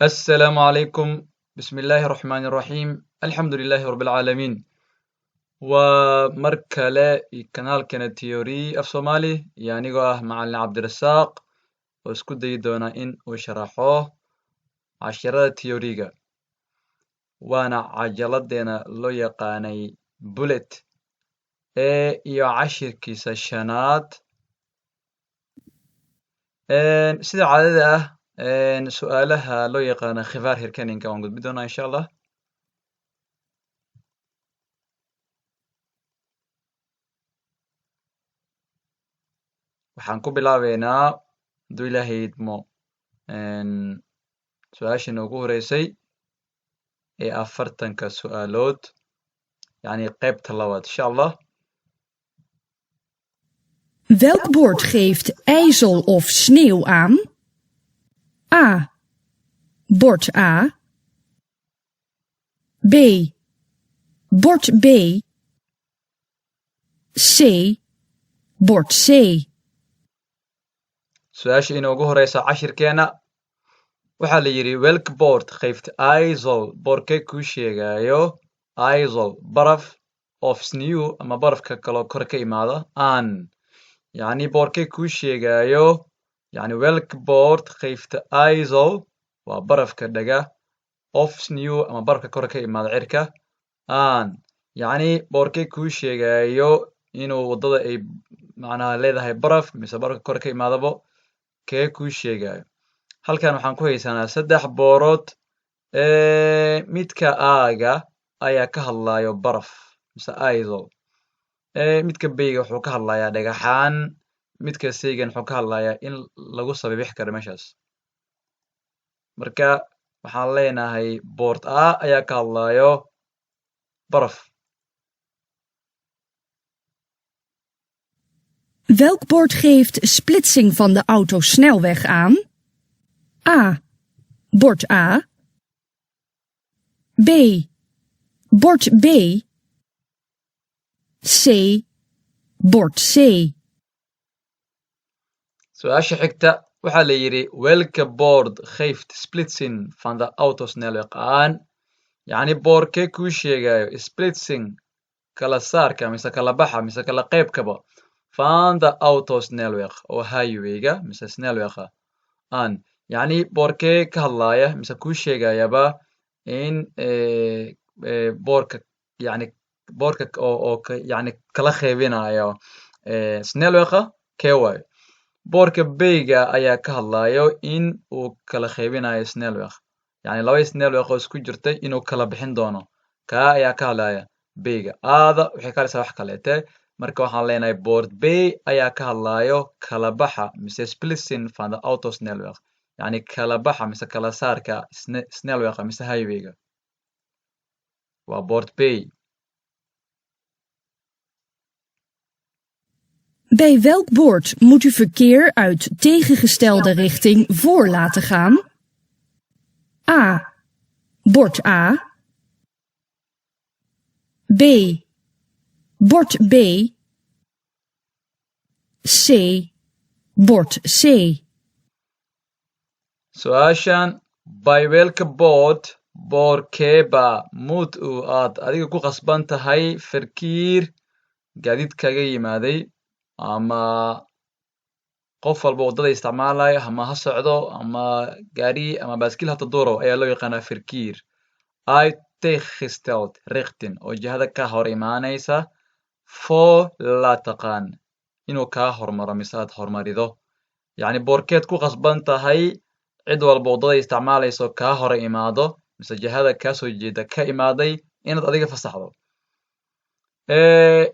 السلام عليكم. بسم الله الرحمن الرحيم. الحمد لله رب العالمين. ومركلة كانال كانت تيوري في صومالي يعني قاه معلم عبد الرزاق واسكو دي دونا إن وشرحوه عشرة تيوريغا وانا عجلت دينا لو يقاني بولت iyo cashirkiisa shanaad sida caadada ah su'aalaha loo yaqaano khifaar hirkaninka waan gudbi doonaa insha allah. waxaan ku bilaabeynaa hadduu ilaahay idmo su-aashana ugu horeysay ee 40 su'aalood yani qaybta labaad insha allah. Welk bord geeft ijzel of sneeuw aan? A. Bord A. B. Bord B. C. Bord C. su-aasha inoogu horeysa cashirkeena waxaa la yidhi welk board geeft ijzel boorkee kuu sheegayo ijzel baraf of snew ama barafka kaloo kor ka imaada aan yani boorkee kuu sheegayo yani welk board geeft ijzel waa barafka dhaga of snew ama barafka kor ka imaada cirka aan yani boorkee kuu sheegayo inuu wadada ay macnaha leedahay baraf mise barafka kor ka imaadabo kee kuu sheegayo. halkan waxaan ku haysanaa 3 boorood midka aaga ayaa ka hadlayo baraf mise ijzel midka beyga wuxuu ka hadlayaa dhagaxaan midka seygan wuxuu ka hadlayaa in lagu sabibix karo meeshaas. marka waxaan leenahay boord A ayaa ka hadlayo baraf. Welk bord geeft splitsing van de autosnelweg aan? A. Bord A. B. Bord B. C. Bord C. su-aasha xigta waxaa la yidhi welke boord geeft splitsing van de autosnelweg aan yani boorkee kuu sheegayo splitsing kala saarka mise kala baxa mise kala qaybkaba van de autosnelweg oo highwayga mise snelwega aan yani boorkee ka hadlaya mise kuu sheegayaba in boorka yani boorka oo yani kala qaybinayo snelwega kee waayo. boorka beyga ayaa ka hadlayo in uu kala qaybinayo snelweg yani laba snelweg oo isku jirtay inuu kala bixin doono kaa ayaa ka hadlaya beyga. aada waxay ka hadlaysaa wax kaleete marka waxaan leenahay boord bey ayaa ka hadlayo kala baxa mise splitsing van de autosnelweg yani kala baxa mise kala saarka snelwega mise highwayga waa boord bey. Bij welk bord moet u verkeer uit tegengestelde richting voor laten gaan? A. Bord A. B. Bord B. C. Bord C. su-aashan by welke boorkeeba mud u aad adiga ku qasban tahay farkiir gaadiid kaga yimaaday ama qof walba wadada isticmaalayo ama ha socdo ama gaari ama baaskiil hata duro ayaa loo yaqaanaa farkiir ay tegengesteld richting oo jihada ka hor imaanaysa for la taqaan inuu kaa hormaro mise aad hormarido yani boorkeed ku qasban tahay cid walba wadada isticmaalayso kaa hore imaado mise jihada kaasoo jeeda ka imaaday inaad adiga fasaxdo.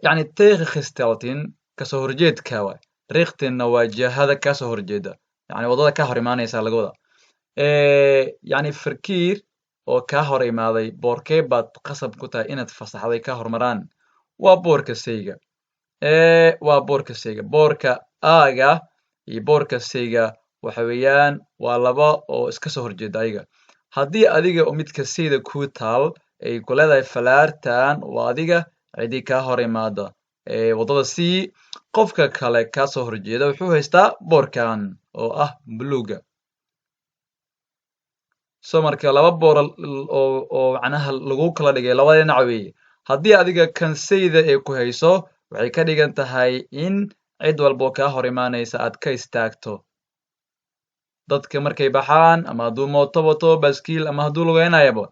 yani tegengesteltin kasoo horjeedka waay richtingna waa jihada kasoo horjeeda yani wadada ka hor imaanaysa laga wada yani farkiir oo kaa hor imaaday boorkee baad qasab ku tahay inaad fasaxday ka hormaraan waa boorka seyga waa boorka seyga. boorka aaga iyo boorka seyga waxa weeyaan waa laba oo iska soo horjeeda ayaga haddii adiga oo midka seyda ku taal ay ku leedahay falaartan waa adiga cidii kaa hor imaada wadada c qofka kale kasoo horjeeda wuxuu haystaa boorkan oo ah buluuga. soo marka laba boor oo macnaha lagu kala dhigay labada dhinac weeye. haddii adiga kansayda ay ku hayso waxay ka dhigan tahay in cid walbo kaa hor imaanaysa aad ka istaagto. dadka markay baxaan ama hadduu mooto wato baaskiil ama hadduu lugeynayaba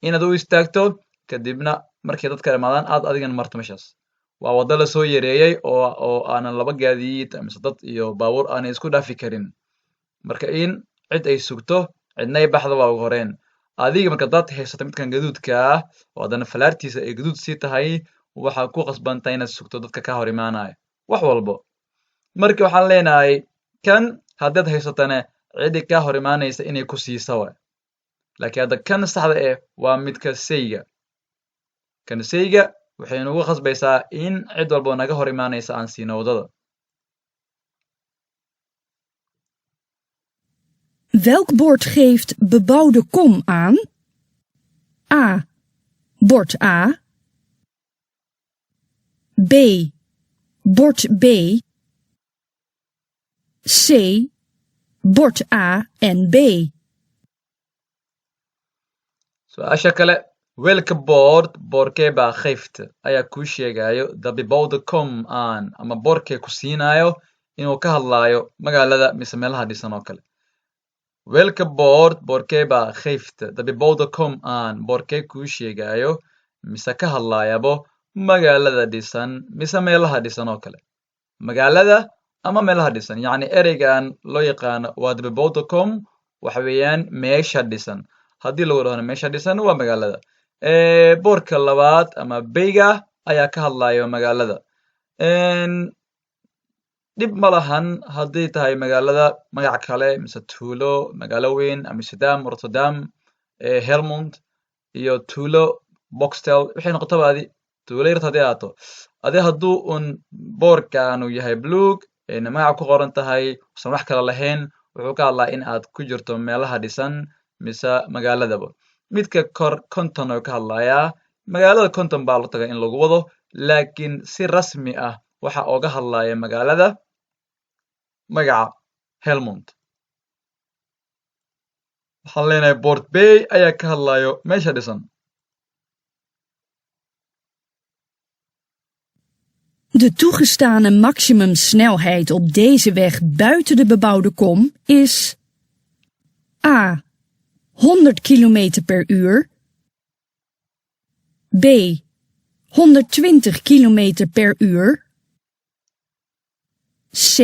inaad u istaagto kadibna markay dadka imaadaan aad adigan marto meeshaas. waa waddo lasoo yareeyey oo aanan laba gaadiid mise dad iyo baabuur aanay isku dhaafi karin. marka in cid ay sugto cidna ay baxdo waa ugu horeen. adiga marka dad haysato midkan gaduudka ah oo haddana falaartiisa ay gaduud sii tahay waxaa ku qasbantahay inaad sugto dadka ka hor imaanaya wax walbo. marka waxaan leenahay kan haddaad haysatana cidi kaa hor imaanaysa inay ku siisa waay. laakiin hadda kan saxda waa midka sayga. kan sayga waxay nagu khasbaysaa in cid walbo naga hor imaanaysa aan siino waddada. Welk bord geeft bebouwde kom aan? A. Bord A. B. Bord B. C. Bord A en B. su-aasha kale welke boorkee baa geeft ayaa kuu sheegayo the bebouwde kom aan ama boorkee ku siinayo inuu ka hadlaayo magaalada mise meelaha dhisan oo kale. welke boorkee baa geeft the bebouwde kom aan boorkee kuu sheegayo mise ka hadlaayabo magaalada dhisan mise meelaha dhisan oo kale. magaalada ama meelaha dhisan yacni ereygan loo yaqaano waa the bebouwde kom waxa weeyaan meesha dhisan. haddii lagu dhahno meesha dhisan waa magaalada. boorka labaad ama beyga ayaa ka hadlayo magaalada. dhib ma lahan haddii tahay magaalada magac kale mise tuulo magaalo weyn amsterdam rotterdam helmond iyo tuulo boxtel waxay noqotaba adi tuulo yarta haddii aato adi hadduu un boorkaanu yahay blueg ayna magac ku qoran tahay usan wax kale lahayn wuxuu ka hadlaa in aad ku jirto meelaha dhisan mise magaaladaba. midka kor conton oo ka hadlayaa magaalada conton baa la tagay in lagu wado laakiin si rasmi ah waxa ooga hadlaya magaalada magaca helmond. waxaan leenahay bord bay ayaa ka hadlayo meesha dhisan. De toegestane maximumsnelheid op deze weg buiten de bebouwde kom is A. 100 km per uur. B. 120 km per uur. C.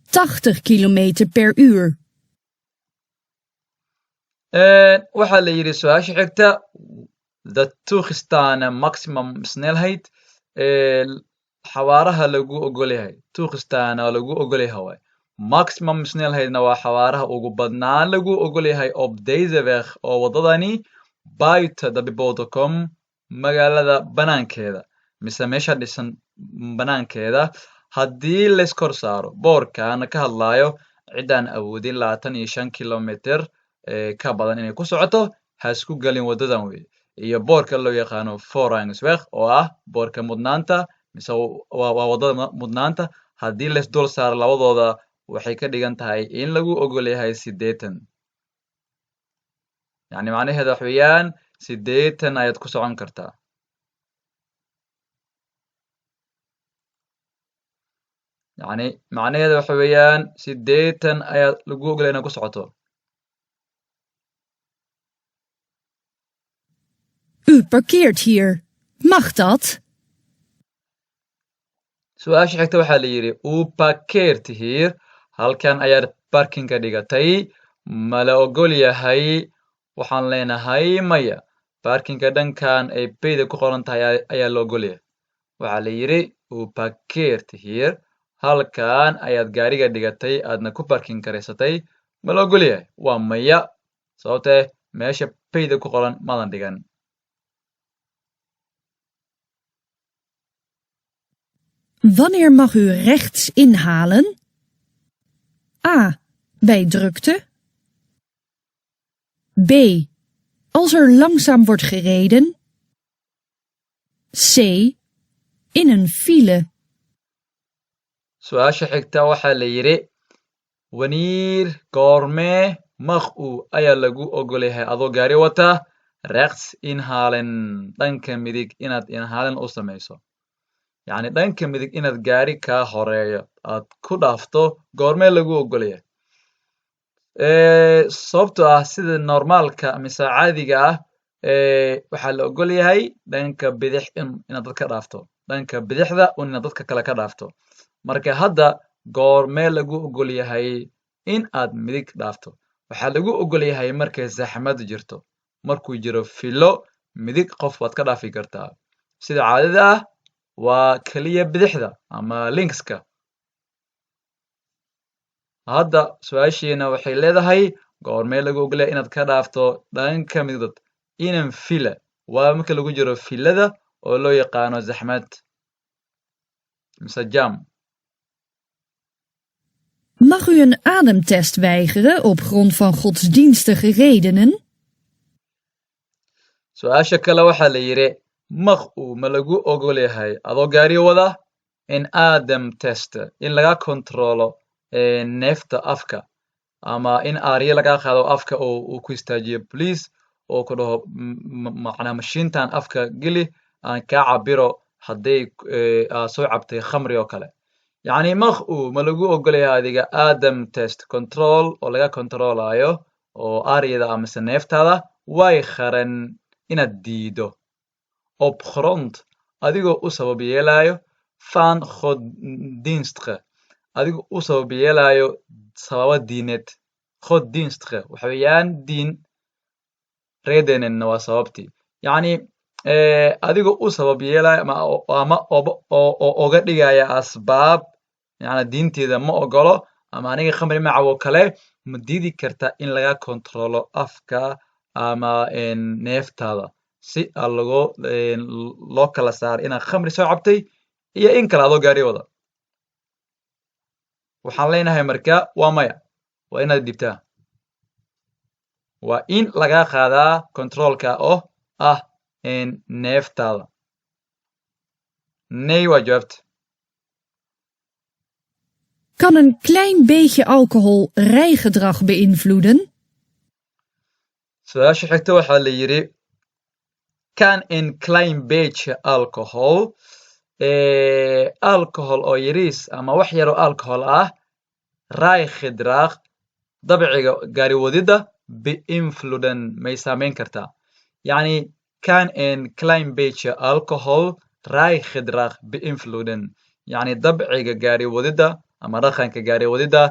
80 km per uur. waxaa la yidhi su-aasha xigta the toegestane maximum snelheid xawaaraha lagu ogolyahay. toegestane waa lagu ogolyahay waay. maximum snelheidna waa xawaaraha ugu badnaan lagu ogolyahay op deze weg oo waddadani buiten de bebouwde kom magaalada banaankeeda mise meesha dhisan banaankeeda haddii layskor saaro. boorkaana ka hadlaayo ciddaan awoodin 25 kilometer ka badan inay ku socoto ha isku gelin waddadan wey. iyo boorka loo yaqaano voorrangsweg oo ah boorka mudnaanta mise waa waddada mudnaanta haddii laysdul saaro labadooda waxay ka dhigan tahay in lagu ogol yahay 80. yacni macnaheeda wax weeyaan 80 ayaad ku socon kartaa. yacni macnaheeda waxa weeyaan 80 ayaa lagu ogol yahay inaad ku socoto. U parkeert hier. Mag dat? su-aasha xigta waxaa la yidhi u parkeert hier halkan ayaad parkinga dhigatay ma la ogol yahay. waxaan leenahay maya. parkinga dhankan ay bayda ku qoran tahay ayaa la ogol yahay. waxaa la yidhi u parkeert hier halkan ayaad gaariga dhigatay aadna ku parking garaysatay ma la ogol yahay. waa maya sababtee meesha bayda ku qoran maadan dhigan. Wanneer mag u rechts inhalen? A. Bij drukte. B. Als er langzaam wordt gereden. C. In een file. su-aasha xigta waxaa la yidhi wanneer goormee mag ayaa lagu ogol yahay adoo gaari wata rechts inhalen dhanka midig inaad inhalen u samayso yacni dhanka midig inaad gaari kaa horeeyo aad ku dhaafto goormee lagu ogol yahay sababtoo ah sida normaalka mise caadiga ah waxaa la ogol yahay dhanka bidix inaad dadka dhaafto dhanka bidixda inaad dadka kale ka dhaafto marka hadda goormee lagu ogol yahay in aad midig dhaafto waxaa lagu ogol yahay markay zaxmad jirto markuu jiro filo midig qof waad ka dhaafi kartaa sida caadada ah waa keliya bidixda ama linkska hadda su-aashiina waxay leedahay goormee lagu ogol yahay inaad ka dhaafto dhanka midigdood inan fila waa marka lagu jiro filada oo loo yaqaano zaxmad mise jam Mag u een ademtest weigeren op grond van godsdienstige redenen? su-aasha kale waxaa la yidhi maq ma lagu ogol yahay adoo gaari wada in adem test in laga kontrolo neefta afka ama in aaryo laga qaado afka oo uu ku istaajiyo police oo ku dhaho macnaa mashiintan afka geli aan kaa cabiro hadday soo cabtay khamri oo kale yacni maq ma lagu ogol yahay adiga adem test control oo laga kontroolayo oo aaryada amise neeftaada way qaran inaad diido op grond adigoo u sabab yeelayo van godsdienstige adigoo u sabab yeelayo sababa diineed godsdienstige waxa weeyaan diin redenenna waa sababtii yacni adigoo u sabab yeelayo ama oga dhigaya asbaab yacni diinteeda ma ogolo ama aniga khamri ma cabo kale ma diidi karta in laga kontrolo afka ama neeftaada si loo kala saaro inaad khamri soo cabtay iyo in kale adoo gaari wada waxaan leenahay marka waa maya waa inaad dhibtaa waa in laga qaadaa controlka oo ah neeftaada nee waa jawaabta Kan een klein beetje alcohol rijgedrag beïnvloeden? su-aasha xigta waxaa la yidhi kan een klein beetje alcohol alcohol oo yariis ama wax yaroo alcohol ah rijgedrag dabciga gaari wadida beïnvloeden may saameyn kartaa yacni kan een klein beetje alcohol rijgedrag beïnvloeden yacni dabciga gaari wadida ama dhaqanka gaari wadida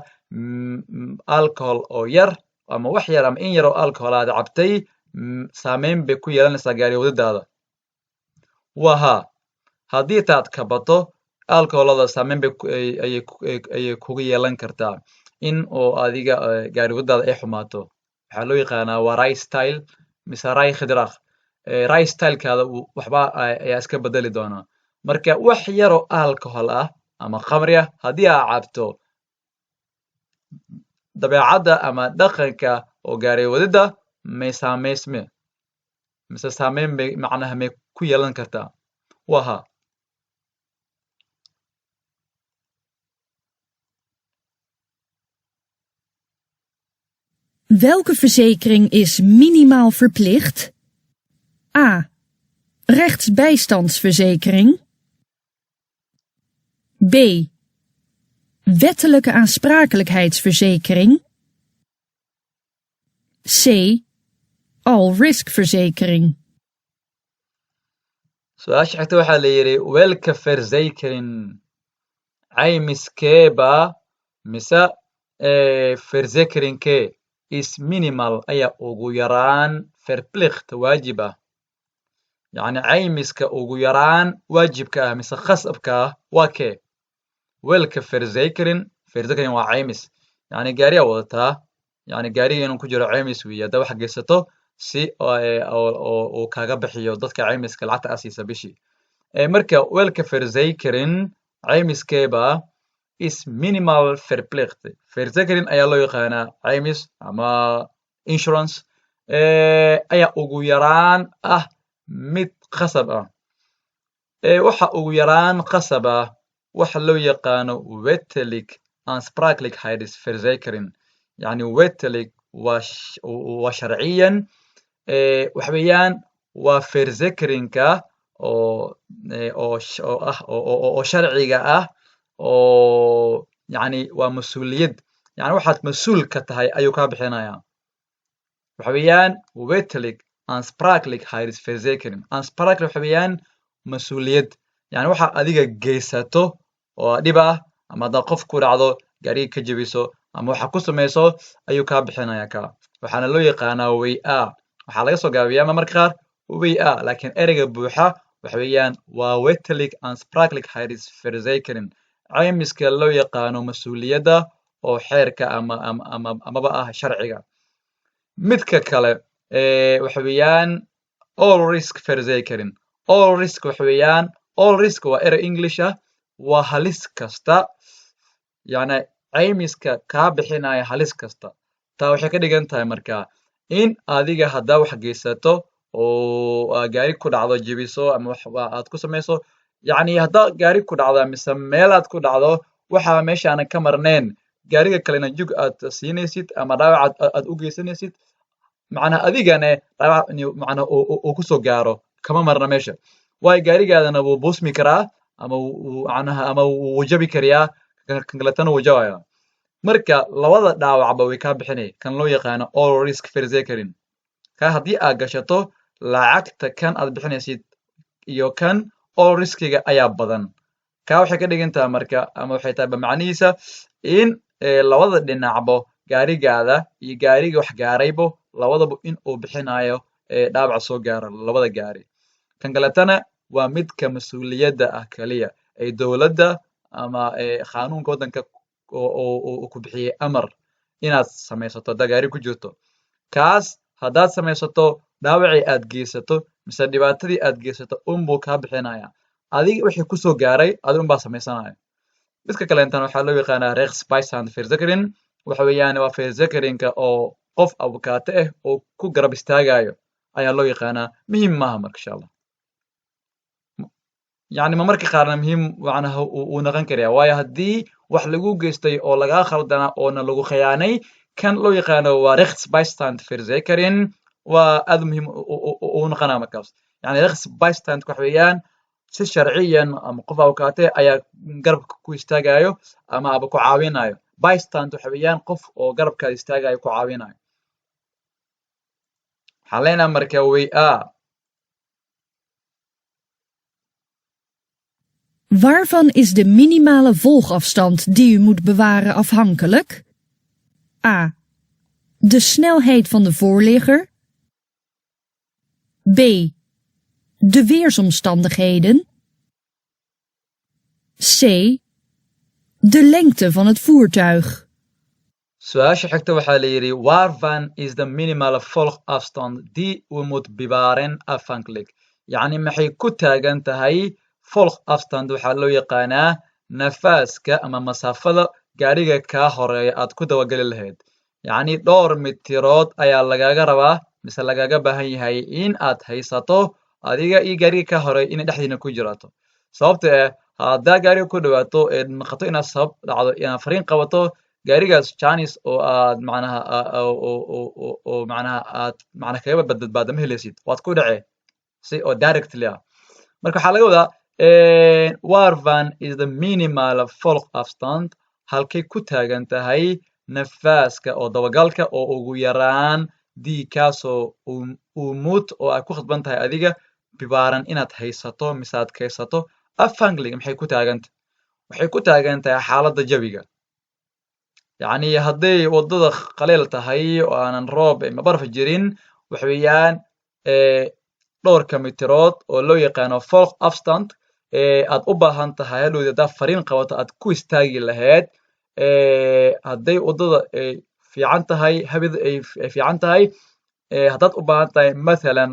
alcohol oo yar ama wax yar ama in yaroo alcohol aad cabtay saameyn bay ku yeelanaysaa gaari wadidaada waa haa haddii taad kabato alcoholada saameyn bay ayay kugu yeelan kartaa in oo adiga gaari wadadaada ay xumaato waxaa loo yaqaanaa waa rijstyle mise rijgedrag rijstylekaada waxba ayaa iska bedeli doonaa marka wax yaroo alcohol ah ama khamri ah haddii aa cabto dabeecadda ama dhaqanka oo gaari wadida may saameysme mise saameyn bay macnaha may ku yeelan kartaa waa haa Welke verzekering is minimaal verplicht? A. Rechtsbijstandsverzekering. B. Wettelijke aansprakelijkheidsverzekering. C. All-risk-verzekering. su-aasha xigta waxaa la yidhi welka verzekering caymiskeeba mise verzekeringkee is minimal ayaa ugu yaraan verplicht waajib ah yacni caymiska ugu yaraan waajibka ah mise khasabka ah waa kee welka verzekering waa caymis yacni gaariyaa wadataa yacni gaariga inuu ku jiro caymis weeye haddaa wax geysato si uu kaaga bixiyo dadka caymiska lacagta aa siisa bishii marka welka verzekering caymiskeeba is minimal verplicht verzekering ayaa loo yaqaanaa caymis ama insurance ayaa ugu yaraan ah mid khasab ah waxa ugu yaraan khasab ah waxa loo yaqaano wettelijk aansprakelijkheidsverzekering yacni wettelijk وشرعيا وحبيان وفيرزكرينكا أو شرعية أو يعني ومسؤولية يعني واحد مسؤول كتهاي أيو كابحنايا وحبيان وبيتلك أنسبراكلك هايرس فيرزكرين أنسبراكلك وحبيان مسؤولية يعني waxa adiga geysato oo dhib ah ama da qof ku dhacdo gari ka jabiso ama waxa ku sameyso ayuu ka bixinaya ka waxaana loo yaqaanaa way-a waxaa laga soo gaabiyaa marka qaar way-a laakiin ereyga buuxa waxa weeyaan waa wetalik and spracklik hydis ferzakrin caymiska loo yaqaano mas-uuliyadda oo xeerka amaba ah sharciga midka kale waxa weeyaan all risk ferzakrin all risk waxa weeyaan all risk waa erey English ah waa halis kasta yani caymiska kaa bixinaya halis kasta taa waxay ka dhigan tahay marka in adiga haddaa wax geysato oo gaari ku dhacdo jibiso ama wax aad ku sameyso yani haddaa gaari ku dhacdo mise meel aad ku dhacdo waxa meeshaan ka marneen gaariga kalena jug aad siinaysid ama dhaawac aad u geysanaysid macnaha adigana dhaawac macnaha oo ku soo gaaro kama marna meesha way gaarigaadana wuu buusmi karaa ama macnaha ama wuu jabi kariyaa kan kaletana wuu jabaya marka labada dhaawacba way ka bixinay kan loo yaqaano all risk ferzakrin ka haddii aad gashato lacagta kan aad bixinaysid iyo kan all riskiga ayaa badan ka waxay ka dhigan tahay marka ama waxay tahay macnihiisa in labada dhinacba gaarigaada iyo gaariga wax gaaraybo labadaba in uu bixinayo dhaawac soo gaara labada gaari kan galatana waa midka mas'uuliyadda ah kaliya ay dawladda ama qaanuunka waddanka oo ku bixiyay amar inaad samaysato gaari ku jirto kaas haddaad samaysato dhaawacii aad geysato mise dhibaatadii aad geysato unbuu kaa bixinaya adiga wixii kusoo gaaray adi unbaa samaysanaya midka kaleentan waxaa loo yaqaanaa rechtsbeistand ferzakrin waxa weeyaan waa ferzakrinka oo qof abukaate ah oo ku garab istaagayo ayaa loo yaqaanaa muhiim maaha marka insha allah يعني ما marka qaarna muhiim macnaha uu noqon karaa waayo haddii wax lagu geystay oo lagaa khaldana oona lagu khiyaanay kan loo yaqaano waa rechtsbeistand ferzakrin waa aad muhiim u noqonaa markaas yani rechtsbeistand waxa weeyaan si sharciyan ama qof abukaate ayaa garabka ku istaagayo ama aba ku caawinayo bystand waxa weeyaan qof oo garabkaada istaagayo ku caawinayo waxaan leenahay marka way-a Waarvan is de minimale volgafstand die u moet bewaren afhankelijk? A. De snelheid van de voorligger. B. De weersomstandigheden. C. De lengte van het voertuig. Su-aasha xigta waxaa la yidhi waarvan is de minimale volgafstand die u moet bewaren afhankelijk yacni maxay ku taagan tahay volgafstand waxaa loo yaqaanaa nafaaska ama masaafada gaariga kaa horeeya aad ku dabagali lahayd yacni dhowr mitirood ayaa lagaga rabaa mise lagaga baahan yahay in aad haysato adiga iyo gaariga kaa horeeya inay dhexdiina ku jirato sababta haddaa gaariga ku dhawaato ee noqoto inaad sabab dhacdo inaad fariin qabato gaarigaas janis oo aad macnaha macnaha kaga badbaada ma helaysid waad ku dhacee si oo directly ah marka waxaa laga wadaa waarvan is the minimal volgafstand halkay ku taagan tahay nafaaska oo dabagalka oo ugu yaraan dii kaasoo umuud oo ay ku khadban tahay adiga bibaaran inaad haysato mise aad kaysato afhanklig maxay ku taagantah waxay ku taagan tahay xaaladda jawiga yacni hadday waddada qaleel tahay oo aanan roob ama baraf jirin waxa weeyaan dhowrka mitirood oo loo yaqaano volgafstand aad u baahan tahay hadhowdi haddaad fariin qabato aad ku istaagi lahayd hadday waddada ay fiican tahay habid ay fiican tahay haddaad u baahan tahay mathalan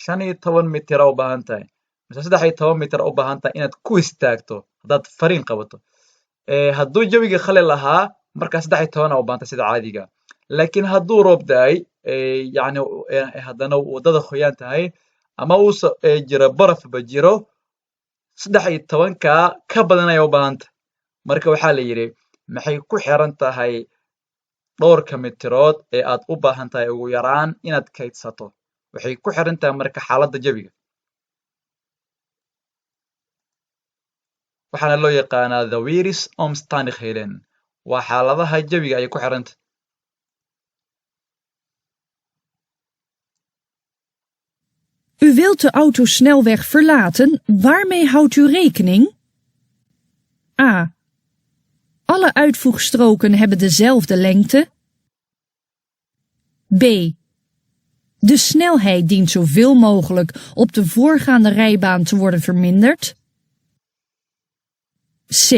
15 mitir u baahan tahay mise 13 mitir u baahan tahay inaad ku istaagto haddaad fariin qabato hadduu jawiga khalil ahaa markaa 13 u baahan tahay sida caadiga laakiin hadduu roob da'ay yacni haddana waddada qoyan tahay ama uusa jiro barafba jiro 13 ka badan ayay u baahan tahay marka waxaa la yidhi maxay ku xiran tahay dhowrka mitirood ee aad u baahan tahay ugu yaraan inaad kaydsato waxay ku xiran tahay marka xaaladda jawiga waxaana loo yaqaanaa the wiris omstanighelen waa xaaladaha jawiga ayay ku xiranta U wilt de autosnelweg verlaten, waarmee houdt u rekening? A. Alle uitvoegstroken hebben dezelfde lengte. B. De snelheid dient zoveel mogelijk op de voorgaande rijbaan te worden verminderd. C.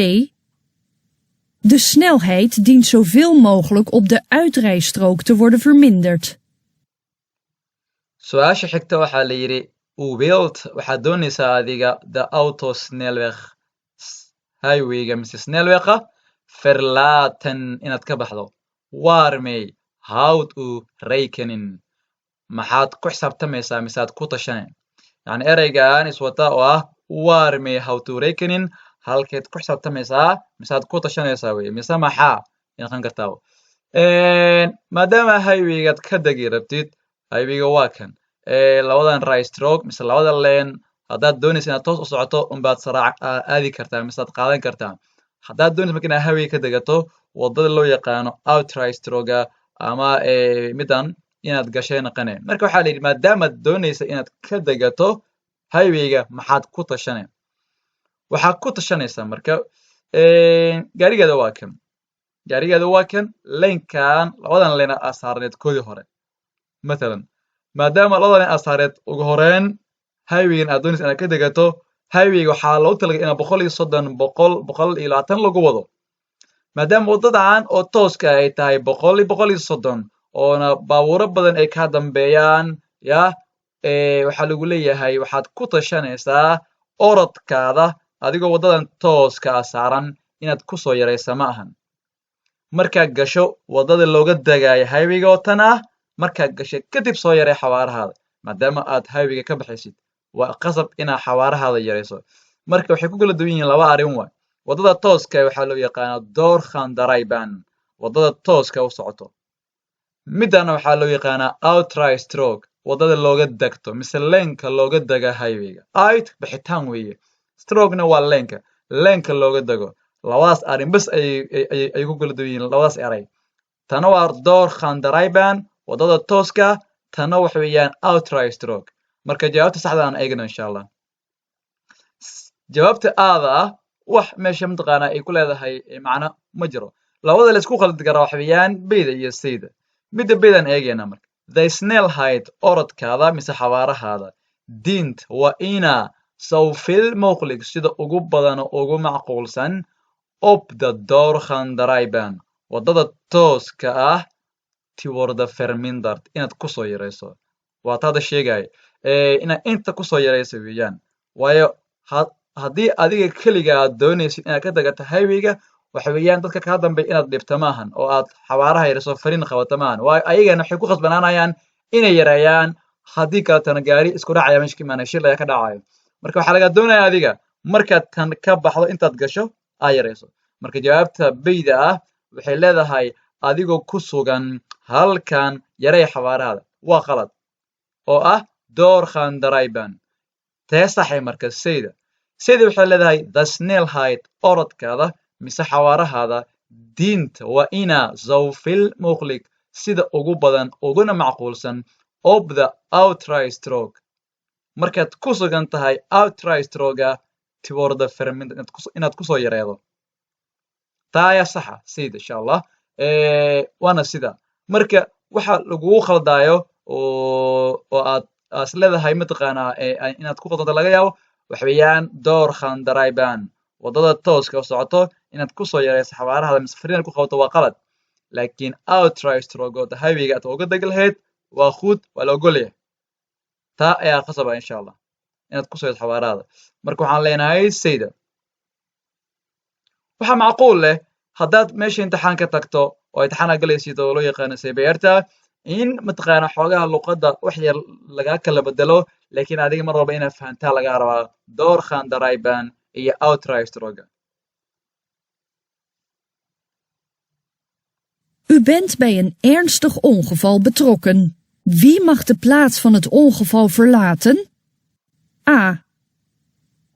De snelheid dient zoveel mogelijk op de uitrijstrook te worden verminderd. su-aasha xigta waxaa la yidhi u wilt waxaad doonaysaa adiga the autosnelweg highwayga mise snelwega verlaten inaad ka baxdo waarmee howd u rekening maxaad ku xisaabtamaysaa mise aad ku tashane yacni ereygan iswata oo ah waarmee howd u rekening halkeed ku xisaabtamaysaa mise aad ku tashanaysaa weye mise maxaa noqon kartaa maadaama highwaygaad ka degi rabtid highwayga waa kan labadan right stroke mise labada lane haddaad doonaysa inaad toos u socoto unbaad saraac aadi kartaa mise aad qaadan kartaa haddaad doonaysa marka inaad highway ka degato wadada loo yaqaano outright stroga ama midan inaad gashay naqane marka waxaa la yidhi maadaamaad doonaysa inaad ka degato highwayga maxaad ku tashane waxaad ku tashanaysaa marka gaarigeeda waa kan laynkan labadan lane aa saarneed koodii hore mathalan maadaama labadan lane aa saareed ugu horeyn highwaygan aad doonaysa inaad ka degato highwayga waxaa loogu talagalay inaad 130 lagu wado maadaama wadadan oo tooska ay tahay 130 oona baabuuro badan ay ka dambeeyaan waxaa lagu leeyahay waxaad ku tashanaysaa orodkaada adigoo wadadan tooska saaran inaad ku soo yaraysa ma ahan markaad gasho wadada looga degaayo highwayga oo tan ah markaad gasho kadib soo yaree xawaarahaada maadaama aad highwayga ka baxaysid waa qasab inaad xawaarahaada yarayso marka waxay ku kala duwan yihiin laba arrin waay wadada tooska waxaa loo yaqaanaa doorkhandarayban wadada tooska u socoto midana waxaa loo yaqaanaa outright stroke wadada looga degto mise leenka looga dega highwayga out bixitaan weeye strokena waa leenka looga dego labadaas arrin bas ay ku kala duwan yihiin labadaas eray tana waa doorkhandarayban wadada tooska tana waxa weeyaan outright stroke marka jawaabta saxda aan eegno insha allah jawaabta aada ah wax meesha mataqaanaa ay ku leedahay macno ma jiro labada la isku khaldi karaa waxa weeyaan beyda iyo sayda midda beydaan eegayna marka the snelheit orodkaada mise xawaarahaada dient waa ina sawfil mowqlig sida ugu badan oo ugu macquulsan obda doorkhandarayban wadada tooska ah tiwarda vermindert inaad ku soo yarayso waa taada sheegay inaad inta ku soo yarayso weeyaan waayo haddii adiga keliga aad doonaysid inaad ka degato highwayga waxa weeyaan dadka kaa dambeeya inaad dhibto maahan oo aad xawaaraha yarayso fariin qabato maahan waayo ayagana waxay ku khasbanaanayaan inay yareeyaan haddii kaletana gaari isku dhacaya meesha ka imaanaya shil ayaa ka dhacayo marka waxaa laga doonaya adiga markaad tan ka baxdo intaad gasho aa yarayso marka jawaabta beyda ah waxay leedahay adigoo ku sugan halkan yarey xawaarahaada waa qalad oo ah doorkhandarayban tee saxay marka sayda waxay leedahay the snelheit orodkaada mise xawaarahaada diinta waa ina zawfil muqlig sida ugu badan uguna macquulsan of the outright stroke markaad ku sugan tahay outright stroga tiwarda vermind inaad ku soo yareedo taa ayaa saxa sayda insha allah waana sida marka waxa lagugu khaldaayo oo aad is leedahay mataqaanaa inaad ku khaldanta laga yaabo waxa weeyaan doorkhandarayban wadada tooska u socoto inaad ku soo yarayso xawaarahaada mise fariin ku qabato waa qalad laakiin outright stroke oo highwayga aad uga degi lahayd waa khuud waa la ogolyahay taa ayaa qasaba insha allah inaad ku soo yarayso xawaarahaada marka waxaan leenahay sayda waxaa macquul leh haddaad meesha imtixaan ka tagto oo imtixaan aad galaysid oo loo yaqaano saybayarta in mataqaana xoogaha luqadda wax yar lagaa kala bedelo laakiin adiga mar walba inaad fahantaa lagaa rabaa doorkhandarayban iyo outright stroga U bent bij een ernstig ongeval betrokken. Wie mag de plaats van het ongeval verlaten? A.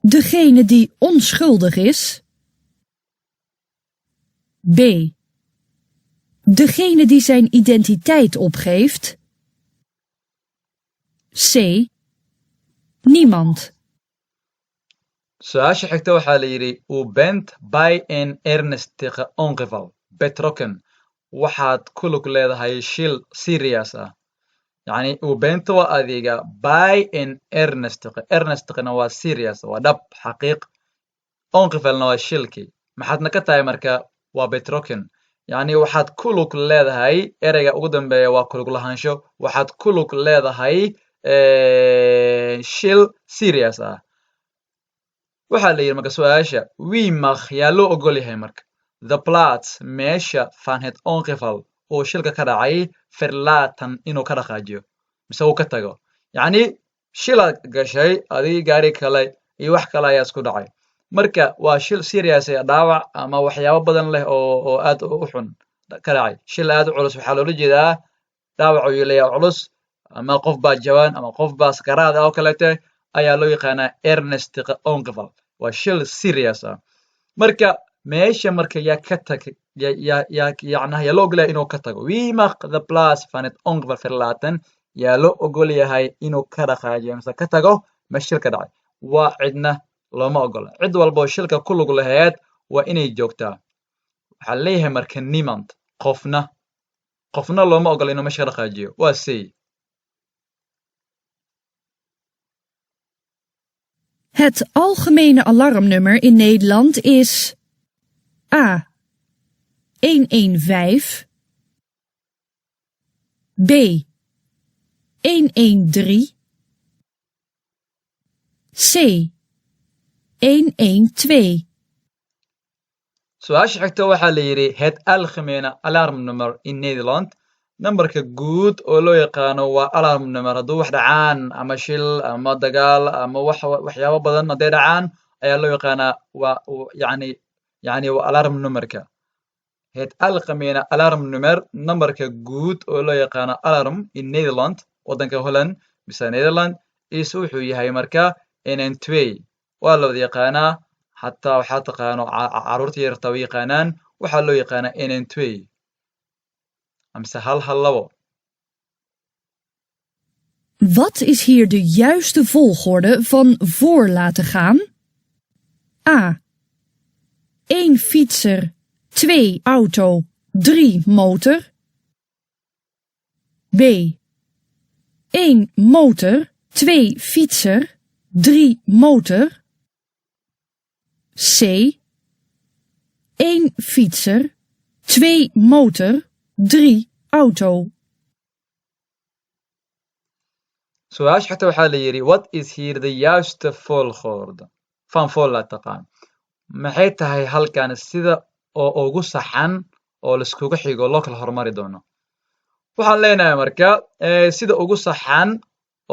Degene die onschuldig is. B. Degene die zijn identiteit opgeeft. C. Niemand. Su-aasha xigta waxaa la yidhi u bent bij een ernstige ongeval betrokken waxaad ku lug leedahay shil serious ah yacni u benta waa adiga bij een ernstigena waa serious waa dhab xaqiiq ongevalna waa shilkii maxaadna ka tahay marka waa betrokken yacni waxaad ku lug leedahay ereyga ugu dambeeya waa ku lug lahaansho waxaad ku lug leedahay shil serious ah waxaa la yidhi marka su-aasha wie mag yaa loo ogol yahay marka the plats meesha van het ongeval oo shilka ka dhacay verlaten inuu ka dhaqaajiyo mise uu ka tago yacni shilaad gashay adigii gaari kale iyo wax kale ayaa isku dhacay marka waa shil serious ee dhaawac ama waxyaabo badan leh oo aad u xun ka dhacay shil aad u culus waxaa loola jeedaa dhaawac uu leeyahay culus ama qof baa jaban ama qof baa sakaraad ah oo kaleete ayaa loo yaqaanaa ernstige ongeval waa shil serious ah marka meesha marka yaa ka tag yaa loo ogol yahay inuu ka tago wie mag the plaats van het ongeval verlaten yaa loo ogol yahay inuu ka dhaqaajiyo mise ka tago meesha shilka dhacay waa cidna looma ogola cid walboo shilka ku lug laheed waa inay joogtaa waxaa leeyahay marka niemand qofna looma ogola inuu meesha ka dhaqaajiyo waa say Het algemene alarmnummer in Nederland is A. 115 B. 113 C. 112 su-aasha xigta waxaa la yidhi het algemene alarmnummer in Nederland nambarka guud oo loo yaqaano waa alarmnummer hadduu wax dhacaan ama shil ama dagaal ama waxyaabo badan hadday dhacaan ayaa loo yaqaanaa waa yacni waa alarmnummerka het algemene alarmnummer nambarka guud oo loo yaqaano alarm in Nederland waddanka Holland mise Nederland is wuxuu yahay marka NN2 waa la wada yaqaanaa xataa waxaa taqaano carruurta yarta way yaqaanaan waxaa loo yaqaanaa NN2 amse hal labo Wat is hier de juiste volgorde van voor laten gaan? A. 1 fietser, 2 auto, 3 motor. B. 1 motor, 2 fietser, 3 motor. C. 1 fietser, 2 motor, 3 auto. su-aasha xigta waxaa la yidhi what is here the juiste volgorde van voor laten gaan maxay tahay halkan sida oo ugu saxan oo laiskugu xigo loo kala hormari doono waxaan leenahay marka sida ugu saxan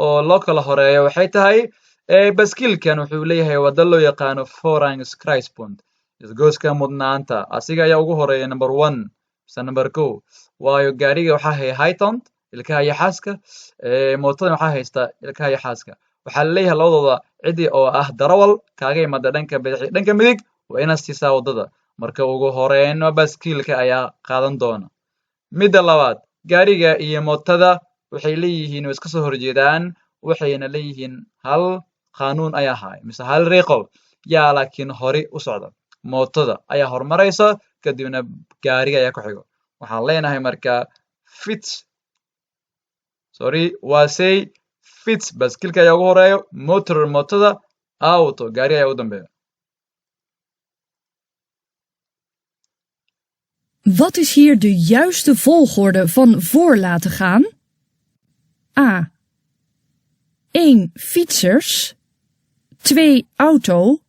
oo loo kala horeeyo waxay tahay baskiilkan wuxuu leeyahay waddo loo yaqaano voorrangskruispunt isgooska mudnaanta asiga ayaa ugu horeeya number 1 mise number 2 waayo gaariga waxaa haya haytont ilkaha iyo xaaska mootadan waxaa haysta ilkaha iyo xaaska waxaa laleeyahay labadooda cidii oo ah darawal kaaga imada dhanka bidix iyo dhanka midig waa inaad siisaa waddada marka ugu horeyno baskiilka ayaa qaadan doona midda labaad gaariga iyo mootada waxay leeyihiin way iska soo horjeedaan waxayna leeyihiin hal qaanuun ayaa haay mise hal riiqol yaa laakiin hori u socda mootada ayaa hormaraysa kadibna gaariga ayaa ku xigo waxaan leenahay marka waa say fits baskiilka ayaa ugu horeeyo motor mootada auto gaari ayaa ugu dambeeya Wat is hier de juiste volgorde van voor laten gaan? A. 1 fietsers, 2 auto,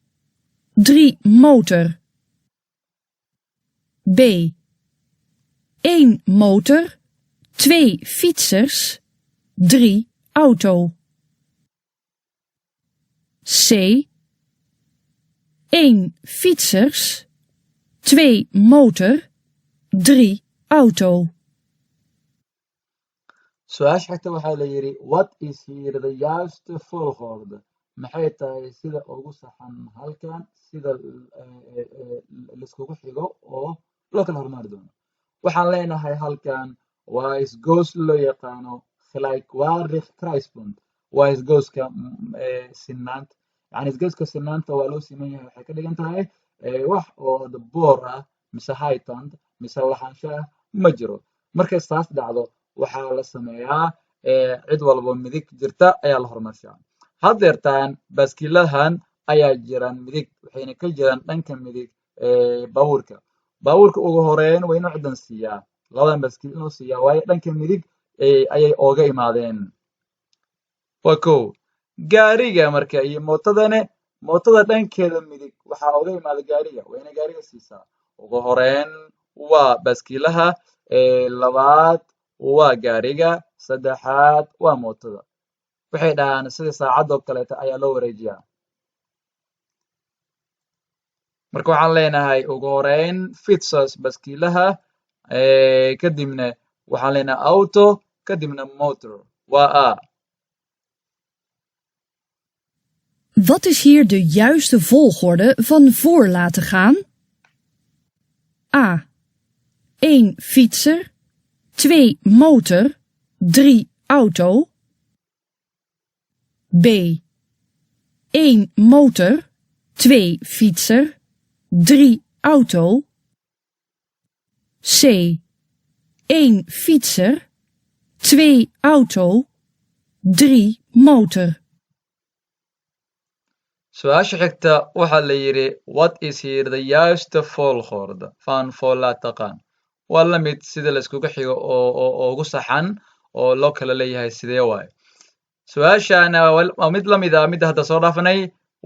3 motor. B. 1 motor, 2 fietsers, 3 auto. C. 1 fietsers, 2 motor, 3 auto. su-aasha xigta waxaa la yidhi what is here the juiste volgorde maxay tahay sida ugu saxan halkan sida laiskugu xigo oo loo kala hormari doono waxaan leenahay halkan waa isgoos loo yaqaano gelijkwaardig kruispunt waa isgooska sinaanta yani isgooska sinaanta waa loo siman yahay waxay ka dhigan tahay wax oo boor ah mise haytand mise lahaansho ah ma jiro markay saas dhacdo waxaa la sameeyaa cid walbo midig jirta ayaa la hormarshaa haddeertaan baaskiilahan ayaa jiraan midig waxayna ka jiraan dhanka midig baabuurka ugu horeyn waa inuu cidan siiyaa labadan baaskiil inuu siiyaa waayo dhanka midig ayay ooga imaadeen waa kow gaariga marka iyo mootada dhankeeda midig waxaa ooga imaada gaariga waa inay gaariga siisaa ugu horeyn waa baaskiilaha labaad waa gaariga saddexaad waa mootada waxay dhahaan sida saacadoo kaleeta ayaa loo wareejiyaa marka waxaan leenahay ugu horeyn fitsos baaskiilaha kadibna waxaan leenahay auto kadibna motor waa a Wat is hier de juiste volgorde van voor laten gaan? A. 1 fietser, 2 motor, 3 auto. B. 1 motor, 2 fietser, 3 auto. C. 1 fietser, 2 auto, 3 motor. su-aasha xigta waxaa la yidhi what is here the juiste volgorde van voor laten gaan waa la mid sida la iskugu xigo oo ugu saxan oo loo kala leeyahay sidee waaye su-aashana waa mid la mid ah midda hadda soo dhaafanay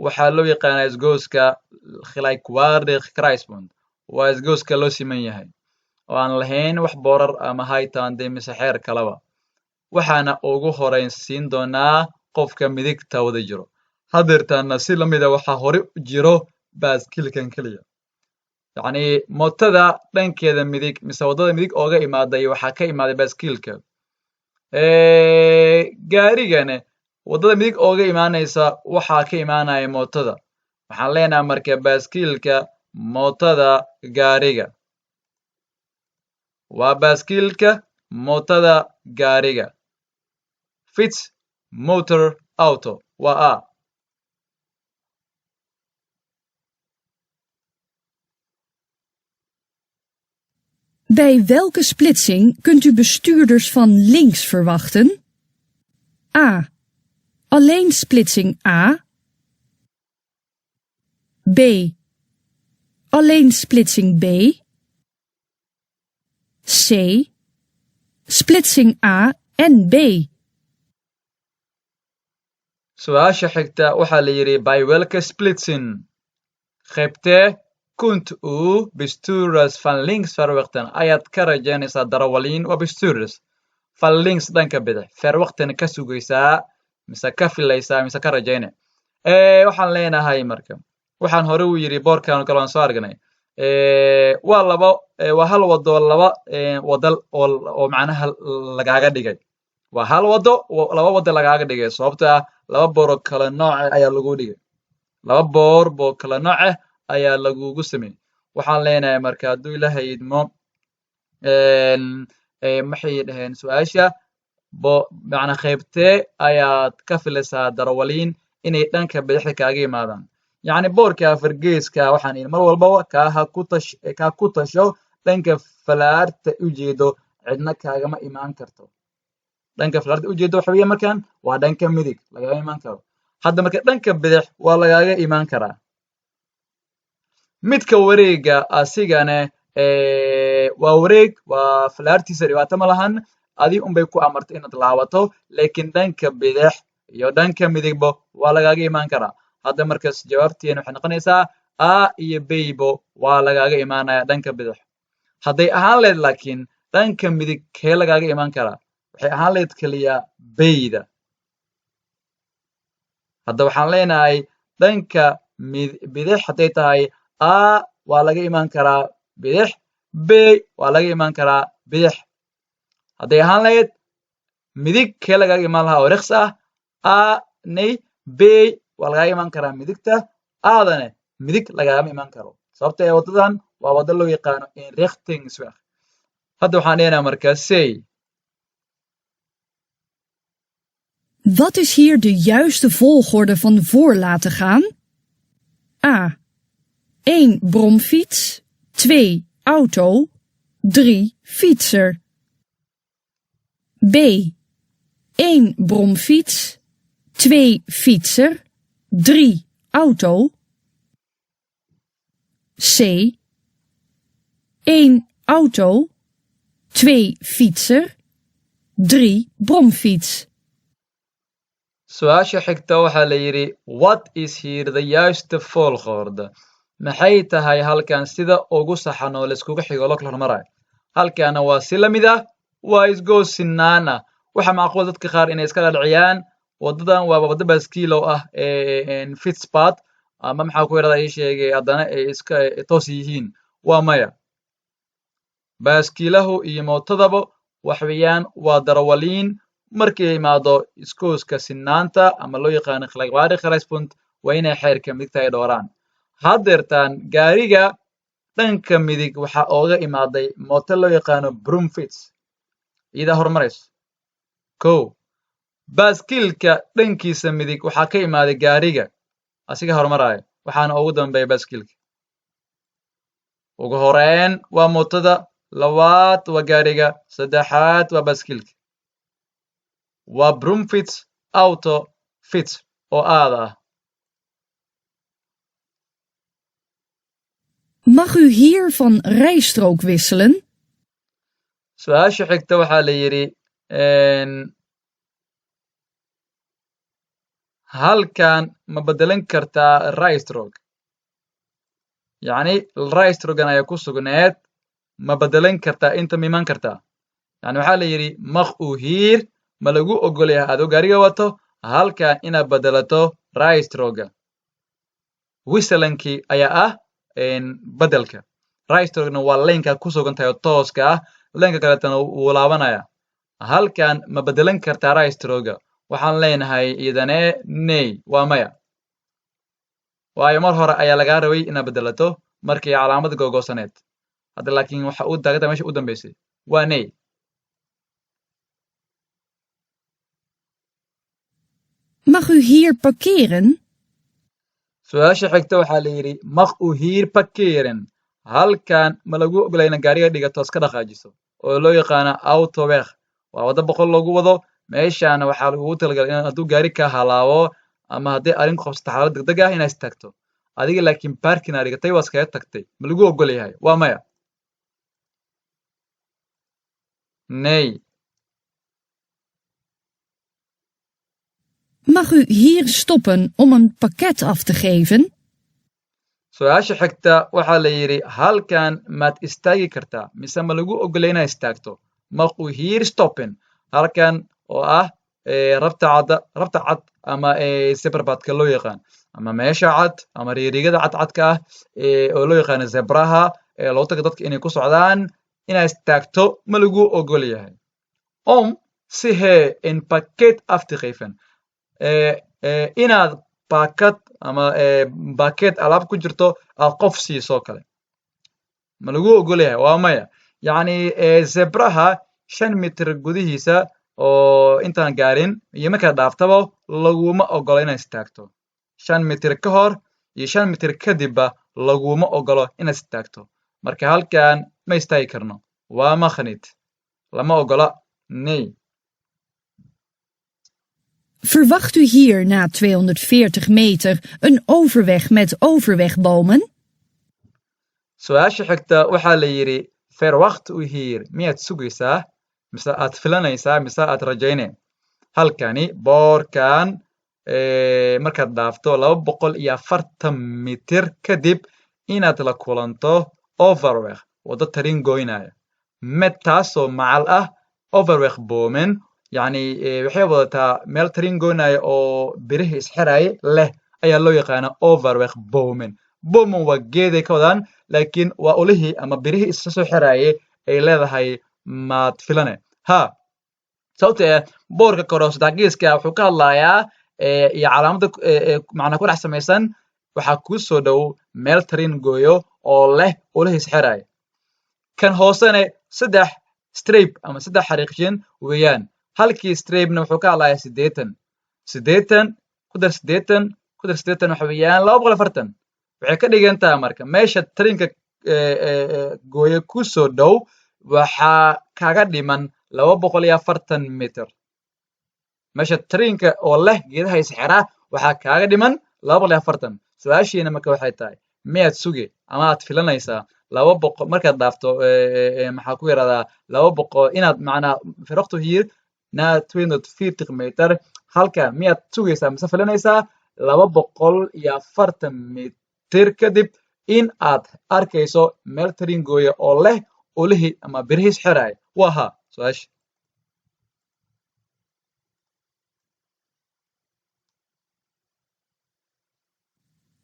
waxaa loo yaqaanaa isgooska gelijkwaardig kruispunt waa isgooska loo siman yahay oo aan lahayn wax boorar ama haytande mise xeer kalaba waxaana ugu horeyn siin doonaa qofka midigta wada jiro haddeertaana si lamida waxaa hore jiro baaskiilkan keliya yacni mootada dhankeeda midig mise waddada midig ooga imaaday waxaa ka imaaday baaskiilka gaarigana waddada midig ooga imaanaysa waxaa ka imaanaya mootada waxaan leenahay marka baaskiilka mootada gaariga waa baaskiilka mootada gaariga fits motor auto waa a Bij welke splitsing kunt u bestuurders van links verwachten? A. Alleen splitsing A. B. Alleen splitsing B. C. Splitsing A en B. su-aasha xigta waxaa la yidhi by welke splitsing qaybtee kunt u bestuurders van links verwachten ayaad ka rajaynaysaa darawaliin waa bestuurders van links dhanka bidix verwachten ka sugaysaa mise ka filaysaa mise ka rajayne waxaan leenahay marka waxaan hore u yidhi boorkan kale aan soo argnay waa hal wado laba wadal oo macnaha lagaaga dhigay waa hal wado laba wado lagaaga dhigay sababtoo ah laba booroo kala nooce ayaa lagu dhigay laba boor boo kala nooce ayaa lagugu sameeyey waxaan leenahay marka hadduu ilaahay idmo maxay dhaheen su-aasha macnaa qaybtee ayaad ka filaysaa darawaliin inay dhanka bidixda kaaga yimaadaan yacni boorka afargeeska waxaan idhi mar walbaba kaa ku tasho dhanka falaarta ujeedo cidna kaagama imaan karto dhanka falaarta ujeedo waxa weeye markan waa dhanka midig lagama imaan karo hadda marka dhanka bidix waa lagaaga imaan karaa midka wareega asigana waa wareeg waa falaartiisa dhibaato ma lahan adi unbay ku amartay inaad laabato laakiin dhanka bidix iyo dhanka midigba waa lagaaga imaan karaa hadda markaas jawaabteena waxay noqonaysaa a iyo beybo waa lagaaga imaanaya dhanka bidix hadday ahaan leed laakiin dhanka midig kee lagaaga imaan karaa waxay ahaan leed keliya beyda hadda waxaan leenahay dhanka bidix hadday tahay a waa laga imaan karaa bidix b waa laga imaan karaa bidix hadday ahaan lahayd midig kee lagaaga imaan lahaa oo rechts ah a nay b waa lagaaga imaan karaa midigta aadane midig lagaagama imaan karo sababta ee wadadan waa wada loo yaqaano inrichtingsweg hadda waxaan dhehnaa markaa say Wat is hier de juiste volgorde van voor laten gaan? A. 1 bromfiets, 2 auto, 3 fietser. B. 1 bromfiets, 2 fietser, 3 auto. C. 1 auto, 2 fietser, 3 bromfiets. su-aasha xigta waxaa la yidhi what is here the juiste volgorde maxay tahay halkan sida ugu saxan oo laiskugu xigo loo kala hormarayo halkaana waa si la mid ah waa isgoossinaan ah waxa macquul dadka qaar inay iska dhadhiciyaan wadadan waa wadda baaskiilow ah fitspat ama maxaa ku yidhahdaa ii sheegay haddana ay iska toos yihiin waa maya baaskiilahu iyo mootadaba wax weeyaan waa darawaliin markay imaado iskooska sinaanta ama loo yaqaano gelijkwaardig kruispunt waa inay xeerka midigta ay dhooraan haddeertaan gaariga dhanka midig waxaa ooga imaaday mooto loo yaqaano bromfiets iyadaa horumarayso kow baaskiilka dhankiisa midig waxaa ka imaaday gaariga asiga horumaraayo waxaana ugu dambeeya baaskiilka ugu horeyn waa mootada labaad waa gaariga saddexaad waa baaskiilka waa bromfiets auto fits oo aada ah Mag u hier van rijstrook wisselen? su-aasha xigta waxaa la yidhi halkan ma bedelan kartaa rijstrook yacni rijstroogan ayaa ku sugneed ma bedelan kartaa inta ma iman kartaa yani waxaa la yidhi mag u hier ma lagu ogol yahay adoo gaariga wato halkan inaad bedelato rijstrooga wisselankii ayaa ah bedelka rijstroogna waa leynka ku sugan tahay oo tooska ah leynka kaleetana wuu laabanaya halkan ma bedelan kartaa rijstrooga waxaan leenahay idane ney waa maya waayo mar hore ayaa lagaa rabay inaad bedelato markii calaamada googoosaneed hadda laakiin waxa uu taaganta meesha u dambeysay waa ney Mag u hier parkeren? su-aasha xigta waxaa la yidhi mag u hier parkeren halkan ma lagu ogolay inaad gaariga dhigato iska dhaqaajiso oo loo yaqaano autoweg waa waddo boqol loogu wado meeshaana waxaa lagugu talagalay in hadduu gaari ka halaabo ama hadday arrin ku qabsato xaalad degdeg ah inaad istagto adiga laakiin parkin aa dhigatay waa iskaga tagtay ma lagu ogol yahay waa maya ney Mag u hier stoppen om een pakket af te geven? su-aasha xigta waxaa la yidhi halkan maad istaagi kartaa mise ma lagu ogolay inaad istaagto mag u hier stoppen halkan oo ah rabta cad ama zebrabadka loo yaqaan ama meesha cad ama riirigada cadcadka ah oo loo yaqaano zebraha loogu taga dadka inay ku socdaan inaad istaagto ma lagu ogol yahay om si hee in pakket af te geven inaad baakad ama baakeed alaab ku jirto aad qof siisoo kale ma lagu ogol yahay waa maya yacni zebraha 5 mitir gudihiisa oo intaan gaarin iyo markaad dhaaftaba laguma ogolo inaad istaagto 5 mitir ka hor iyo 5 mitir kadibba laguma ogolo inaad istaagto marka halkan ma istaagi karno waa makhnid lama ogola ney Verwacht u hier na 240 meter een overweg met overwegbomen? su-aasha xigta waxaa la yidhi verwacht u hier miyaad sugaysaa mise aad filanaysaa mise aad rajayneen halkani boorkan markaad dhaafto 240 mitir kadib inaad la kulanto overweg waddo tarin goynaya med taasoo macal ah overweg boomen yacni waxay wadataa meel tarin goynaya oo birihii isxiraya leh ayaa loo yaqaana overweg boomen boomen waa geeday ka wadaan laakiin waa olihii ama birihii isla soo xiraaye ay leedahay maad filane ha sababtoo ah boorka kore oo saddex geeska wuxuu ka hadlayaa iyo calaamada macnaa ku dhex samaysan waxaa kuu soo dhow meel tariin gooyo oo leh ulahiis xeraya kan hoosene saddex strayb ama saddex xariiqshin weeyaan halkii straybna wuxuu ka hadlayaa 80 ku dar 80 waxa weeyaan 240 waxay ka dhigan tahay marka meesha tariinka gooyo ku soo dhow waxaa kaga dhiman 240 mitir meesha tariinka oo leh geedaha isxira waxaa kaaga dhiman 240 su'aashiina marka waxay tahay miyaad suge ama aad filanaysaa 200 markaad dhaafto maxaa ku yiraahdaa 200 inaad macnaa firaqtu hier na 240 mitir halka miyaad sugaysaa mise filanaysaa 240 mitir kadib in aad arkayso meel tariin gooya oo leh ulihii ama birihiis xiraya waa haa su'aasha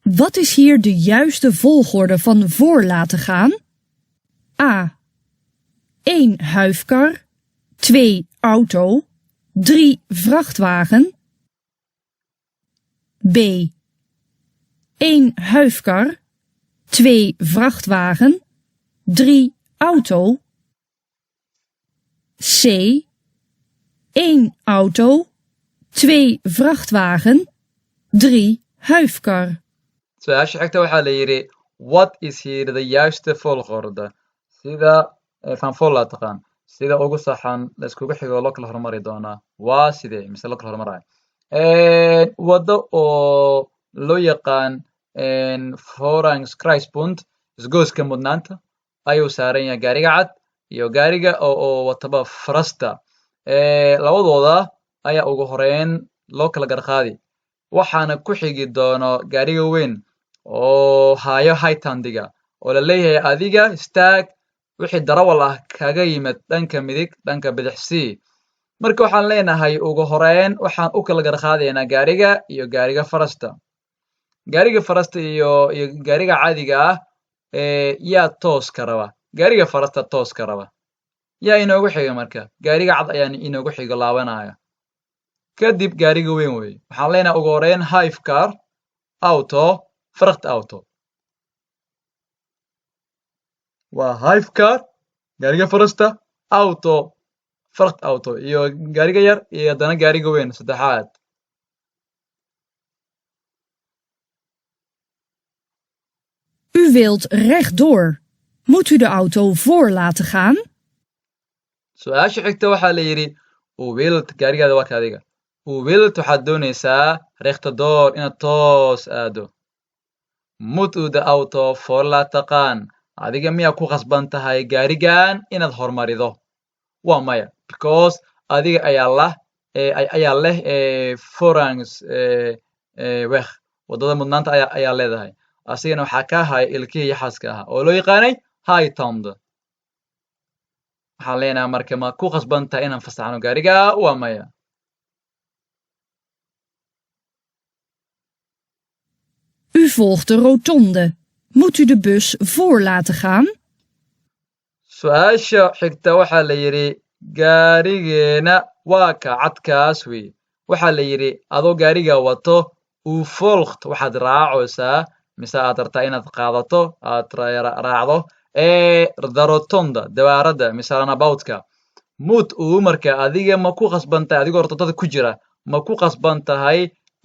Wat is hier de juiste volgorde van voor laten gaan? A. 1 huifkar, 2 auto, 3 vrachtwagen. B. 1 huifkar, 2 vrachtwagen, 3 auto. C. 1 auto, 2 vrachtwagen, 3 huifkar. su'aasha xigta waxaa la yidhi what is here the juiste volgorde sida van vol laa taqaan sida ugu saxan la iskugu xigo loo kala hormari doonaa waa sidee mise loo kala hormarayo waddo oo loo yaqaan Voorrangskruispunt isgooska mudnaanta ayuu saaran yahay gaariga cad iyo gaariga oo wataba farasta labadooda ayaa ugu horeyn loo kala garqaadi waxaana ku xigi doono gaariga weyn oo hayo haytandiga oo la leeyahay adiga istaag wixii darawal ah kaga yimid dhanka midig dhanka bidix sii marka waxaan leenahay ugu horeyn waxaan u kala garqaadaynaa gaariga iyo gaariga farasta iyo gaariga caadiga ah yaa tooska raba gaariga farasta tooska raba yaa inoogu xiga marka gaariga cad ayaan inoogu xigo laabanaya kadib gaariga weyn weeye waxaan leenahay ugu horeyn hifkar auto vracht auto waa hifkar gaariga farasta auto vracht auto iyo gaariga yar iyo haddana gaariga weyn saddexaad U wilt rechtdoor. Moet u de auto voor laten gaan? su'aasha xigta waxaa la yidhi u wilt gaarigaada waa ka adiga u wilt waxaad doonaysaa rechtdoor inaad toos aado moet u de auto voor laten gaan adiga miyaa ku khasban tahay gaarigan inaad hormarido waa maya because adiga ayaa leh voorrangs weg waddada mudnaanta ayaa leedahay asigana waxaa ka haya ilkihii iyo xaaska ahaa oo loo yaqaanay haytand waxaan leenahay marka ma ku khasban tahay inaan fasaxno gaariga waa maya U volgt de rotonde. Moet u de bus voor laten gaan? su'aasha xigta waxaa la yidhi gaarigeena waa ka cadkaas wey waxaa la yidhi adoo gaariga wato u volgt waxaad raacaysaa mise aad rabtaa inaad qaadato aad raacdo the rotonda dawaaradda mise runabout-ka moet uu marka adiga ma ku khasban tahay adigoo rotondada ku jira ma ku khasban tahay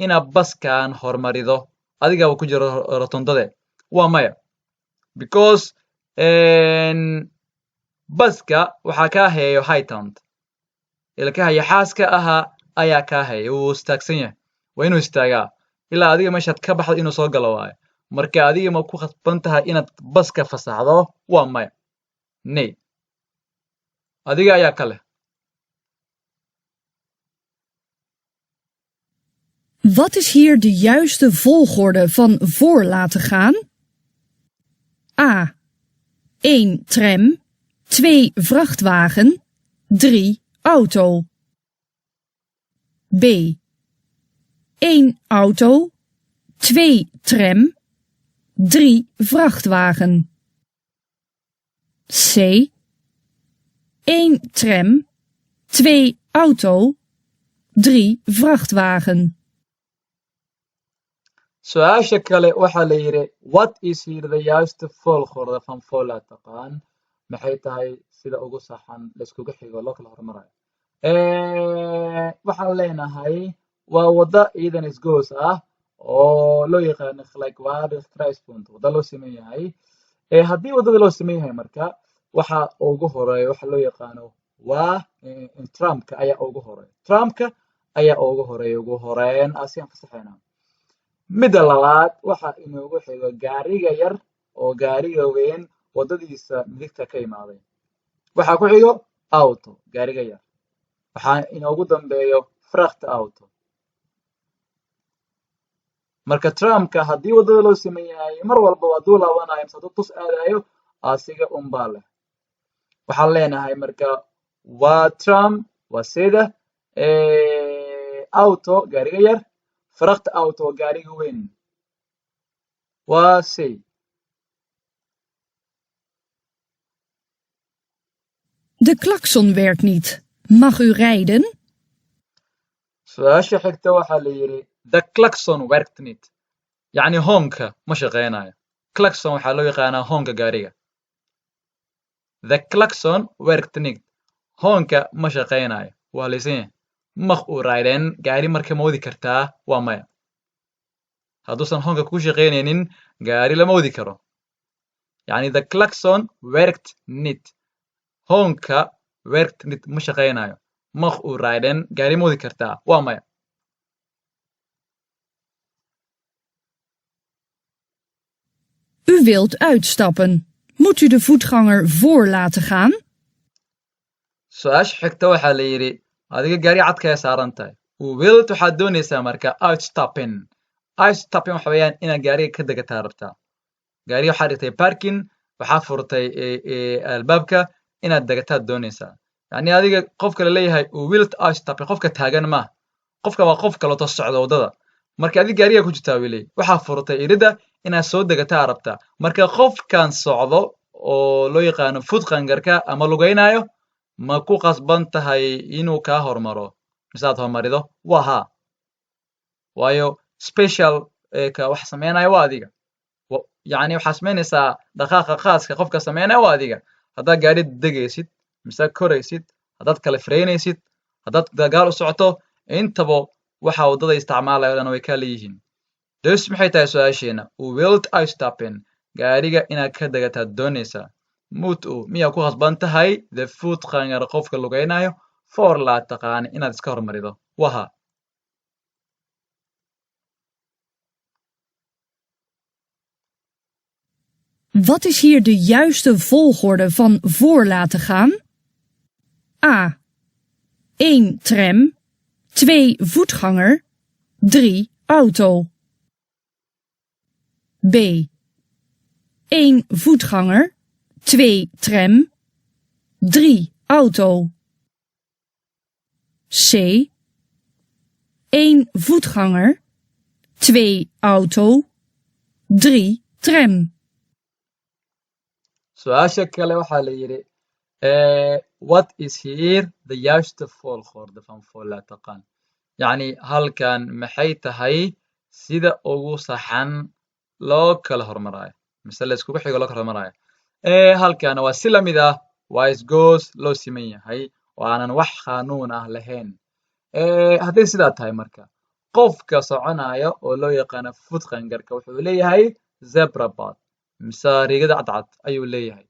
inaad baskan hormarido adigaba ku jira rotondade waa maya because baska waxaa kaa hayayo haytand ilkaha iyo xaaska ahaa ayaa kaa hayay wuu istaagsan yahay waa inuu istaagaa ilaa adiga meeshaad ka baxdo inuu soo galo waayo marka adiga ma ku khasban tahay inaad baska fasaxdo waa maya nay adiga ayaa ka leh Wat is hier de juiste volgorde van voor laten gaan? A. 1 tram, 2 vrachtwagen, 3 auto. B. 1 auto, 2 tram, 3 vrachtwagen. C. 1 tram, 2 auto, 3 vrachtwagen. Su'aasha kale waxaa la yidhi what is here the juiste volgorde van voorlaataqaan maxay tahay sida ugu saxan layskugu xigo loo kala hormarayo waxaan leenahay waa wada iidan isgoos ah oo loo yaqaano gelijkwaardig kruispunt wada loo siman yahay haddii wadada loo siman yahay marka waxa ugu horeeya waxa loo yaqaano waa tramka ayaa ugu horeeya tramka ayaa ugu horeeya ugu horeyn asigaan fasaxaynaa midda labaad waxa inoogu xigo gaariga yar oo gaariga weyn wadadiisa midigta ka imaaday waxaa ku xigo auto gaariga yar waxaa inoogu dambeeyo fracht auto marka tramka haddii wadada loo siman yahay mar walba hadduu laabanayo mise hadduu tus aadayo asiga unbaa leh waxaan leenahay marka waa tram waa sida auto gaariga yar fracht auto gaariga weyn waa say De klakson werkt niet. Mag u rijden? Su'aasha xigta waxaa la yidhi the klakson werkt niet yacni hoonka ma shaqeynayo klakson waxaa loo yaqaanaa hoonka gaariga the klakson werkt niet hoonka ma shaqeynayo waa laysan mag u rijden gaari marka ma wadi kartaa waa maya hadduusan hoonka ku shaqeynaynin gaari lama wadi karo yacni the klakson werkt niet hoonka werkt niet ma shaqeynayo mag u rijden gaari ma wadi kartaa waa maya U wilt uitstappen. Moet u de voetganger voor laten gaan? Su'aasha xigta waxaa la yidhi adiga gaari cadka saaran tahay u wilt waxaad doonaysaa marka uitstappen uitstappen waxa weeyaan inaad gaariga ka degataa rabtaa gaariga waxaa dhigtay parking waxaa furtay albaabka inaad degataad doonaysaa yacni adiga qofka la leeyahay u wilt uitstappen qofka taagan maaha qofka waa qof kaleeto socda waddada marka adiga gaariga ku jirtaa wiley waxaa furtay iridda inaad soo degataa rabtaa marka qofkan socdo oo loo yaqaano footgangarka ama lugaynayo ma ku qasban tahay inuu kaa hormaro mise aad hormarido waa haa waayo special ka wax samaynayo waa adiga yacni waxaa samaynaysaa dhaqaaqa khaaska qofka samaynayo waa adiga haddaad gaari degaysid mise koraysid haddaad kala firaynaysid haddaad dagaal u socoto intaba waxa waddada isticmaalayo dhan way kaa leeyihiin dus maxay tahay su'aasheena u wilt uitstappen gaariga inaad ka degataad doonaysaa mut u miyaa ku khasban tahay the footganger qofka lugaynayo voor laa taqaani inaad iska hormarido waha Wat is hier de juiste volgorde van voor laten gaan? A. 1 tram, 2 voetganger, 3 auto. B. 1 voetganger, 2 tram, 3 auto. C. 1 voetganger, 2 auto, 3 tram. Su'aasha kale waxaa la yidhi what is here the juiste volgorde van voor laa taqaan yacni halkan maxay tahay sida ugu saxan loo kala hormaraayo mise la iskugu xigo loo kala hormaraayo halkan waa si lamid ah waa isgoos loo siman yahay oo aanan wax qaanuun ah lahayn hadday sidaa tahay marka qofka soconaya oo loo yaqaano footgangarka wuxuu leeyahay zebra path mise riigada cadcad ayuu leeyahay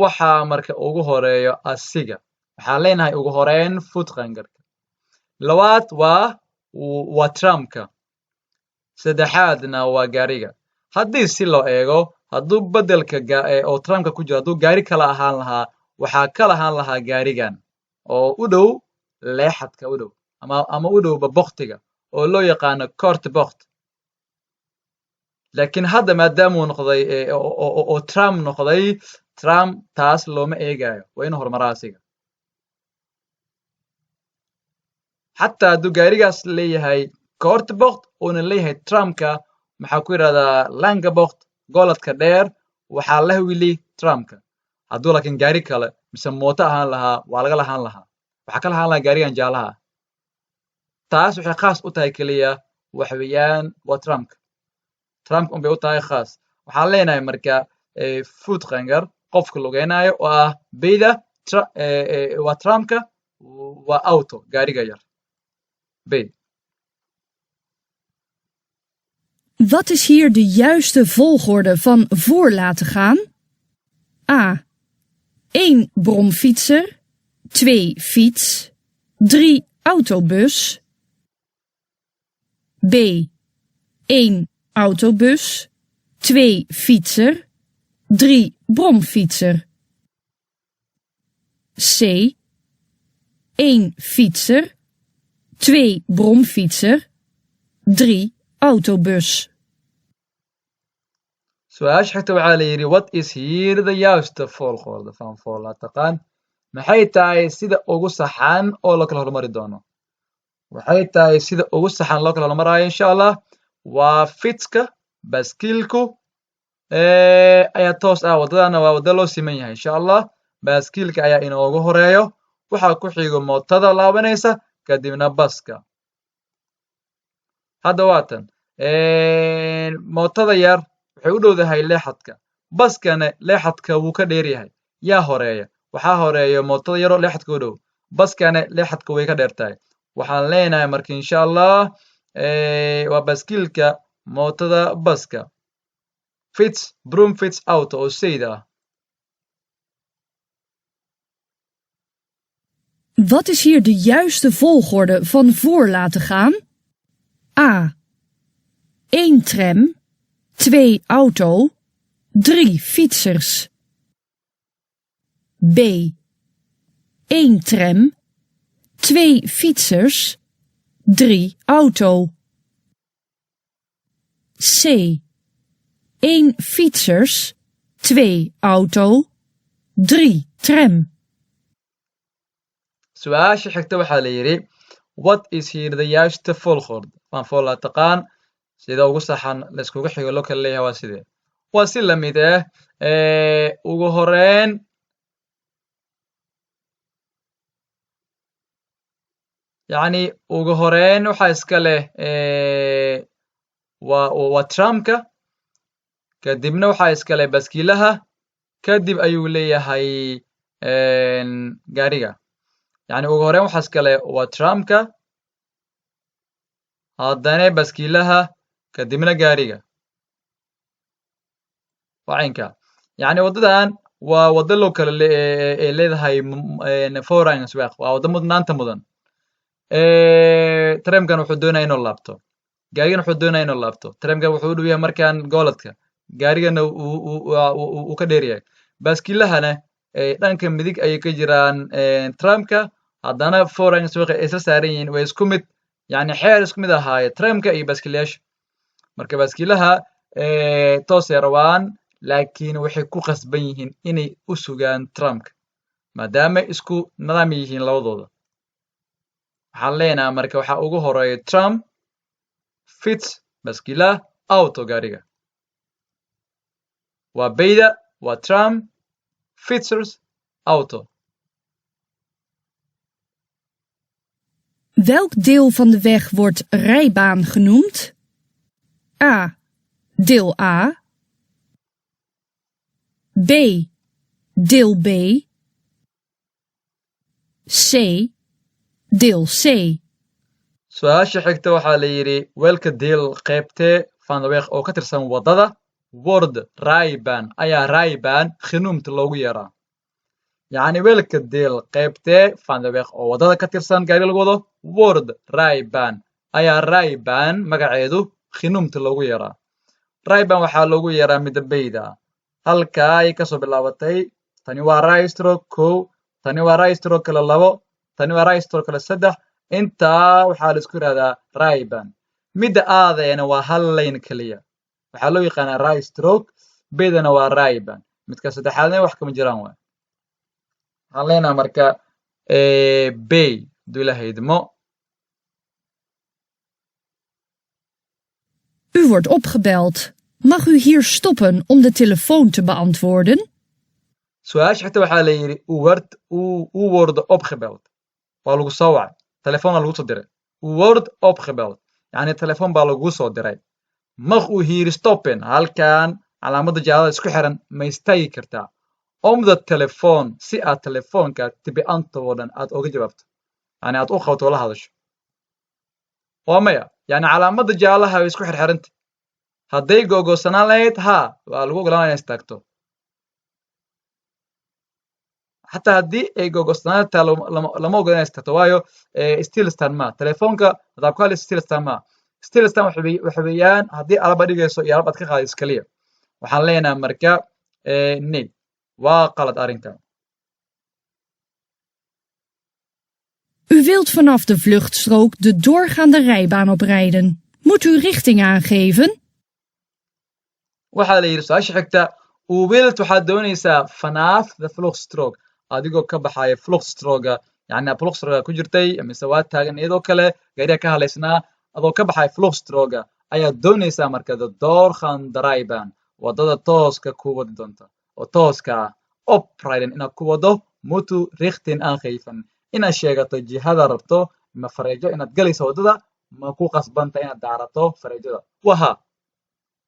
waxaa marka ugu horeeyo asiga waxaan leenahay ugu horeyn footgangarka labaad waa tramka saddexaadna waa gaariga haddii si loo eego hadduu bedelka oo tramka ku jiro hadduu gaari kala ahaan lahaa waxaa kala ahaan lahaa gaarigan oo u dhow leexadka u dhow ama u dhowba boktiga oo loo yaqaano kort bokt laakiin hadda maadaamuu noqday oo tram noqday tram taas looma eegayo waa inuu hormaraa asiga xataa hadduu gaarigaas leeyahay kort bokt uuna leeyahay tramka maxaa ku yidhahdaa langa bokt goladka dheer waxaa la wili tramka hadduu laakiin gaari kale mise mooto ahaan lahaa waa laga lahaan lahaa waxaa ka lahaan lahaa gaarigan jaalaha taas waxay khaas u tahay keliya waxa weeyaan waa Trump unbay u tahay khaas waxaan leenahay marka voetganger qofka lugeynayo oo ah beyda waa Trumpka waa auto gaariga yar bey. Wat is hier de juiste volgorde van voor laten gaan? A. 1 bromfietser, 2 fiets, 3 autobus. B. 1 autobus, 2 fietser, 3 bromfietser. C. 1 fietser, 2 bromfietser, 3 autobus. Su-aasha xigta waxaa la yidhi what is here the juiste volgorde van voor laten gaan maxay tahay sida ugu saxan oo loo kala hormari doono waxay tahay sida ugu saxan loo kala hormaraayo insha allah waa fitska baaskiilku ayaa toos ah wadadana waa wada loo siman yahay insha allah baaskiilka ayaa inoogu horeeyo waxaa ku xigo mootada laabanaysa kadibna baska hadda waatan mootada yar waxay u dhowdahay leexadka baskana leexadka wuu ka dheer yahay yaa horeeya waxaa horeeya mootada yaroo leexadka u dhow baskana leexadka way ka dheertahay waxaan leenahay marka insha allah waa baaskiilka mootada baska fits broom fits auto oo sayda ah. Wat is hier de juiste volgorde van voor laten gaan? A. 1 tram, 2 auto, 3 fietsers. B. 1 tram, 2 fietsers, 3 auto. C. 1 fietsers, 2 auto, 3 tram. Su-aasha xigta waxaa la yidhi what is here the juiste volgorde van voor laten gaan sida ugu saxan la iskugu xigo loo kala leeyahay waa sidee waa si la mid ah ugu horeyn yacni ugu horeyn waxaa iska leh waa Trumpka kadibna waxaa iska leh baaskiilaha kadib ayuu leeyahay gaariga yacni ugu horeyn waxaa iska leh waa Trumpka haddana baaskiilaha kadibna gaariga waa caynka yacni wadadan waa wada loo kala leedahay foreign swaq waa wada mudnaanta mudan tramkan wuxuu doonaya inuu laabto gaarigana wuxuu doonaya inuu laabto tramkan wuxuu u dhow yahay markaan gooladka gaarigana uu ka dheer yahay baaskiilahana dhanka midig ayay ka jiraan Trumpka haddana foreign swaq ay isla saaran yihiin way isku mid yacni xeer isku mid ahaaye Trumpka iyo baaskiilayaasha marka baaskiilaha toosay rabaan laakiin waxay ku qasban yihiin inay u sugaan Trumpka maadaama isku nidaam yihiin labadooda waxaan leenahay marka waxaa ugu horeeya Trump fits baaskiilaha auto gaariga waa beyda waa Trump fietsers auto. Welk deel van de weg wordt rijbaan genoemd? A. Deel A. B. Deel B. C. Deel C. Su-aasha xigta waxaa la yidhi welka deel qaybtee van de weg oo ka tirsan wadada word rijbaan ayaa rijbaan genoemd loogu yeeraa yacni welka deel qaybtee van de weg oo wadada ka tirsan gaari lagu wado word rijbaan ayaa rijbaan magaceedu genoemd loogu yeeraa rijbaan waxaa loogu yeeraa midabeyda halkaa ay kasoo bilaabatay tani waa rijstrook 1 tani waa rijstrook kale 2 tani waa rijstrook kale 3 intaa waxaa la isku yiraahdaa rijbaan midda aadeena waa hal lane kaliya waxaa loo yaqaanaa rijstrook beedana waa rijbaan midka saddexaadna wax kama jiraan waay waxaan leenahay marka bay haduu ilaahay idmo. U wordt opgebeld. Mag u hier stoppen om de telefoon te beantwoorden? su-aasha xigta waxaa la yidhi u word opgebeld waa lagu soo wacay telefoon lagu soo diray word opgebeld yacni telefoon baa lagu soo diray mag u hier stoppen halkan calaamadda jaalada isku xiran ma istaagi kartaa om the telefoon si aad telefoonka te beantwoorden aad oga jawaabto yani aad u qabto la hadasho waa maya yani calaamadda jaalaha way isku xirxiranta hadday googoosanaan lahayd haa waa lagu ogolaan inay istaagto xataa haddii ay googoosanaan taa lama ogola inay istaagto waayo stilstan ma telefoonka hadaad ku hadlayso stilstan ma stilstan waxa weeyaan haddii alaba dhigayso iyo alab aad ka qaadayso kaliya waxaan leenahay marka nee waa qalad arrinkan U wilt vanaf de vluchtstrook de doorgaande rijbaan oprijden. Moet u richting aangeven? waxaa la yidhi su-aasha xigta u wilt waxaad doonaysaa vanaf the vluchtstrook adigoo ka baxaya vluchtstroga yani vluchtstroga ku jirtay mise waa taagan iyadoo kale gaariga ka halaysnaa adoo ka baxaya vluchtstroga ayaad doonaysaa marka the doorgaande rijbaan wadada tooska ku wadi doonta oo tooska ah oprijden inaad ku wado mutu richting aangeven inaad sheegato jihada rabto ma fareejo inaad galayso waddada ma ku qasbanta inaad daarato fareejada waha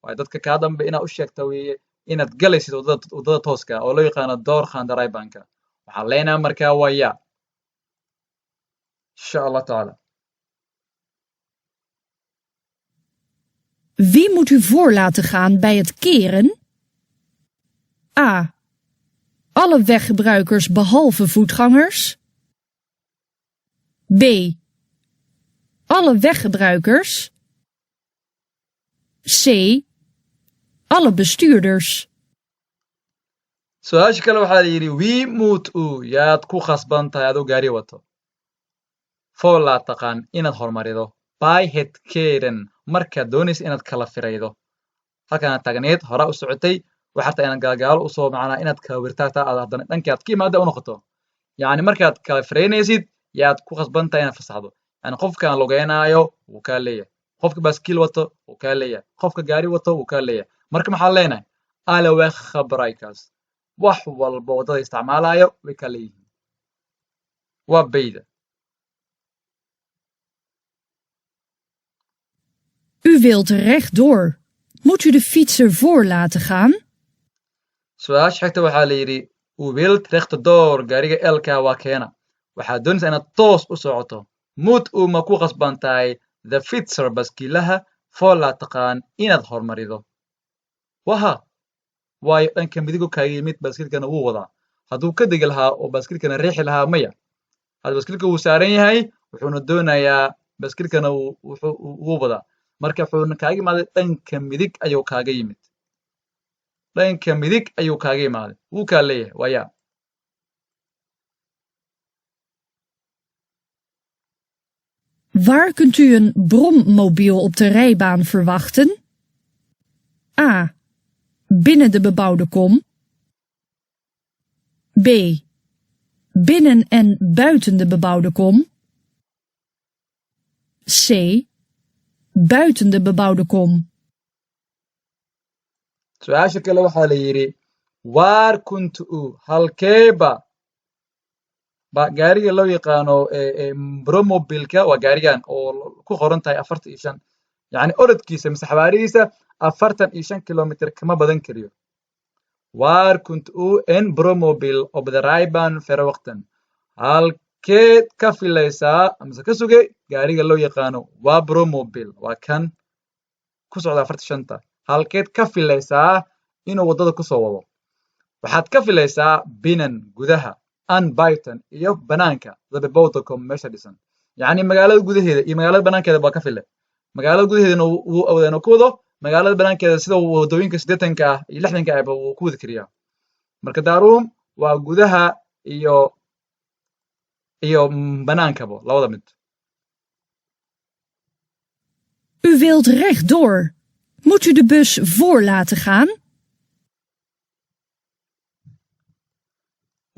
waayo dadka kaa dambe inaad u sheegta weeye inaad galaysid waddada tooska oo loo yaqaano doorgaande rijbaanka waxaan leenahay markaa waa ya insha allah tacaala Wie moet u voor laten gaan bij het keren? A. Alle weggebruikers behalve voetgangers. B. Alle weggebruikers. C. Alle bestuurders. su-aasha kale waxaa la yidhi wie moet u yaad ku khasban tahay adoo gaari wato voor laa taqaan inaad hormarido by het keren markaad doonaysa inaad kala firaydo halkanaad taagneed horaa u socotay waxaa rabtaa inaad gaalgaalo usoo macnaa inaad kala wirtaagtaa aad haddana dhankii aad ka imaada u noqoto yacni markaad kala firaynaysid yaad ku khasban tahay inaad fasaxdo yani qofkaan lugeynaayo wuu kaa leeyahay qofka baaskiil wato wuu kaa leeyahay qofka gaari wato wuu kaa leeyahay marka maxaan leenahay alle weggebruikers wax walba waddada isticmaalayo way kaa leeyihiin waa bayda U wilt rechtdoor. Moet u de fietser voor laten gaan? su-aasha xigta waxaa la yidhi u wilt rechtdoor gaariga elka waa keena waxaad doonaysaa inaad toos u socoto mut u ma ku qasban tahay the fitzer baskiilaha voor laa taqaan inaad hormarido waha waayo dhanka midigo kaaga yimid baaskiilkana wuu wadaa hadduu ka degi lahaa oo baaskiilkana riixi lahaa maya hadda baaskiilka wuu saaran yahay wuxuuna doonayaa baaskiilkana wuu wadaa marka wuxuuna kaaga imaaday dhanka midig ayuu kaaga yimid dhanka midig ayuu kaaga imaaday wuu kaa leeyahay waa yaa Waar kunt u een brommobiel op de rijbaan verwachten? A. Binnen de bebouwde kom. B. Binnen en buiten de bebouwde kom. C. Buiten de bebouwde kom. su-aasha kale waxaa la yidhi waar kunt u halkeeba ba gaariga loo yaqaano bromobilka waa gaarigan oo ku qoran tahay 45 yacni orodkiisa mise xawaarihiisa 45 kilomitir kama badan kariyo waar kunt u een bromobil op de rijbaan verwachten halkeed ka filaysaa mise ka sugay gaariga loo yaqaano waa bromobil waa kan ku socda 45 halkeed ka filaysaa inuu waddada ku soo wado waxaad ka filaysaa binan gudaha an buiten iyo banaanka the bebowda com meesha dhisan yacni magaalada gudaheeda iyo magaalada banaankeeda baa ka file magaalada gudaheedana wuu awoodaa inuu ku wado magaalada banaankeeda sida waddooyinka 80 ah iyo 60 ahba wuu ku wadi kariyaa marka daaruum waa gudaha iyo banaankaba labada mid U wilt rechtdoor. Moet u de bus voor laten gaan?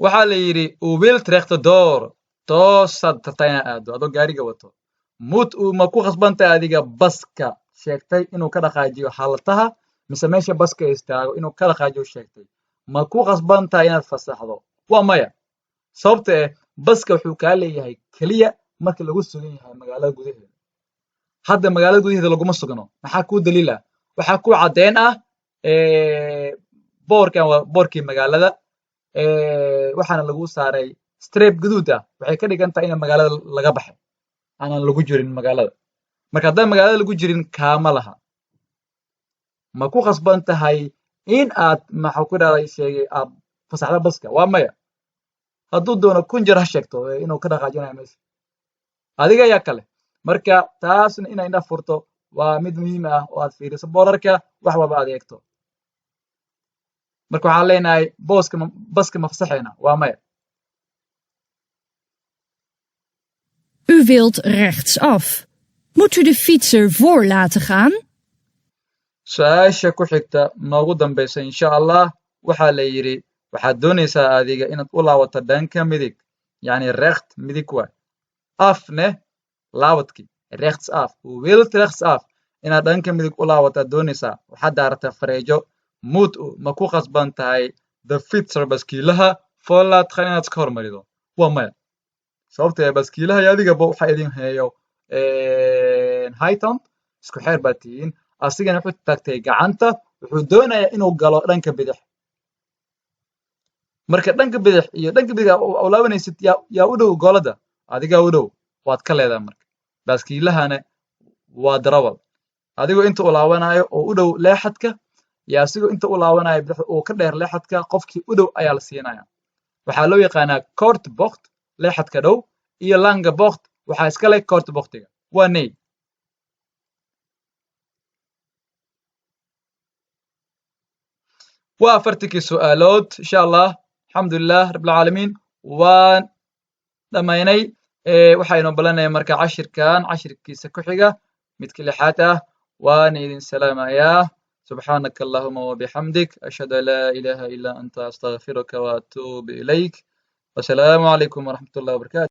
waxaa la yidhi u wilt rechtdoor toosaad tartaa inaad aado adoo gaariga wato mut u ma ku khasbantahay adiga baska sheegtay inuu ka dhaqaajiyo xaalataha mise meesha baska istaago inuu ka dhaqaajiyo sheegtay ma ku qasban tahay inaad fasaxdo waa maya sababta baska wuxuu kaa leeyahay keliya marka lagu sugan yahay magaalada gudaheeda hadda magaalada gudaheeda laguma sugno maxaa kuu daliila waxaa ku caddeyn ah boorkan waa boorkii magaalada waxaana lagu saaray strip gaduud ah waxay ka dhigan tahay in magaalada laga baxay aanan lagu jirin magaalada marka haddaan magaalada lagu jirin kaama laha ma ku qasban tahay in aad maxaa ku dhahday sheegay aad fasaxda baska waa maya hadduu doono kun jeer ha sheegto inuu ka dhaqaajinayo meesha adiga ayaa kale marka taasna inay indha furto waa mid muhiim ah oo aad fiiriso boorarka wax walba aad eegto marka waxaan leenahay baska ma fasaxayna waa maya U wilt rechtsaf. Moet u de fietser voor laten gaan? su-aasha ku xigta noogu dambaysa insha allah waxaa la yidhi waxaad doonaysaa adiga inaad u laawato dhanka midig yacni recht midig waay afne laawadkii rechtsaf u wilt rechtsaf inaad dhanka midig u laawataad doonaysaa waxaad daarata fareejo muud ma ku qasban tahay the fietser baskiilaha foolaadka inaad iska hormarido waa maya sababtee baskiilaha iyo adigaba waxaa idin heeyo highton isku xeer baad tihiin asigana wuxuu taagtay gacanta wuxuu doonayaa inuu galo dhanka bidix marka dhanka bidix iyo dhanka bidix u laabanaysid yaa u dhow goolada adigaa u dhow waad ka leedahay marka baaskiilahana waa darawal adigoo inta u laabanayo oo u dhow leexadka iyo asigoo inta u laabanayo bidix uu ka dheer leexadka qofkii u dhow ayaa la siinaya waxaa loo yaqaanaa kort bocht leexadka dhow iyo langa bocht waxaa iska leh kort bochtiga waa ney waa afartankii su'aalood insha allah alxamdulilah rabbilcaalamiin waan dhammaynay waxaynu balanaya marka cashirkiisa ku xiga midka lixaad ah waan idin salaamayaa subxaanaka allahuma wabixamdik ashhadu an laa ilaaha ilaa anta astaghfiruka waatuubu ilayk wasalaamu calaykum waraxmat ullahi wabarakatu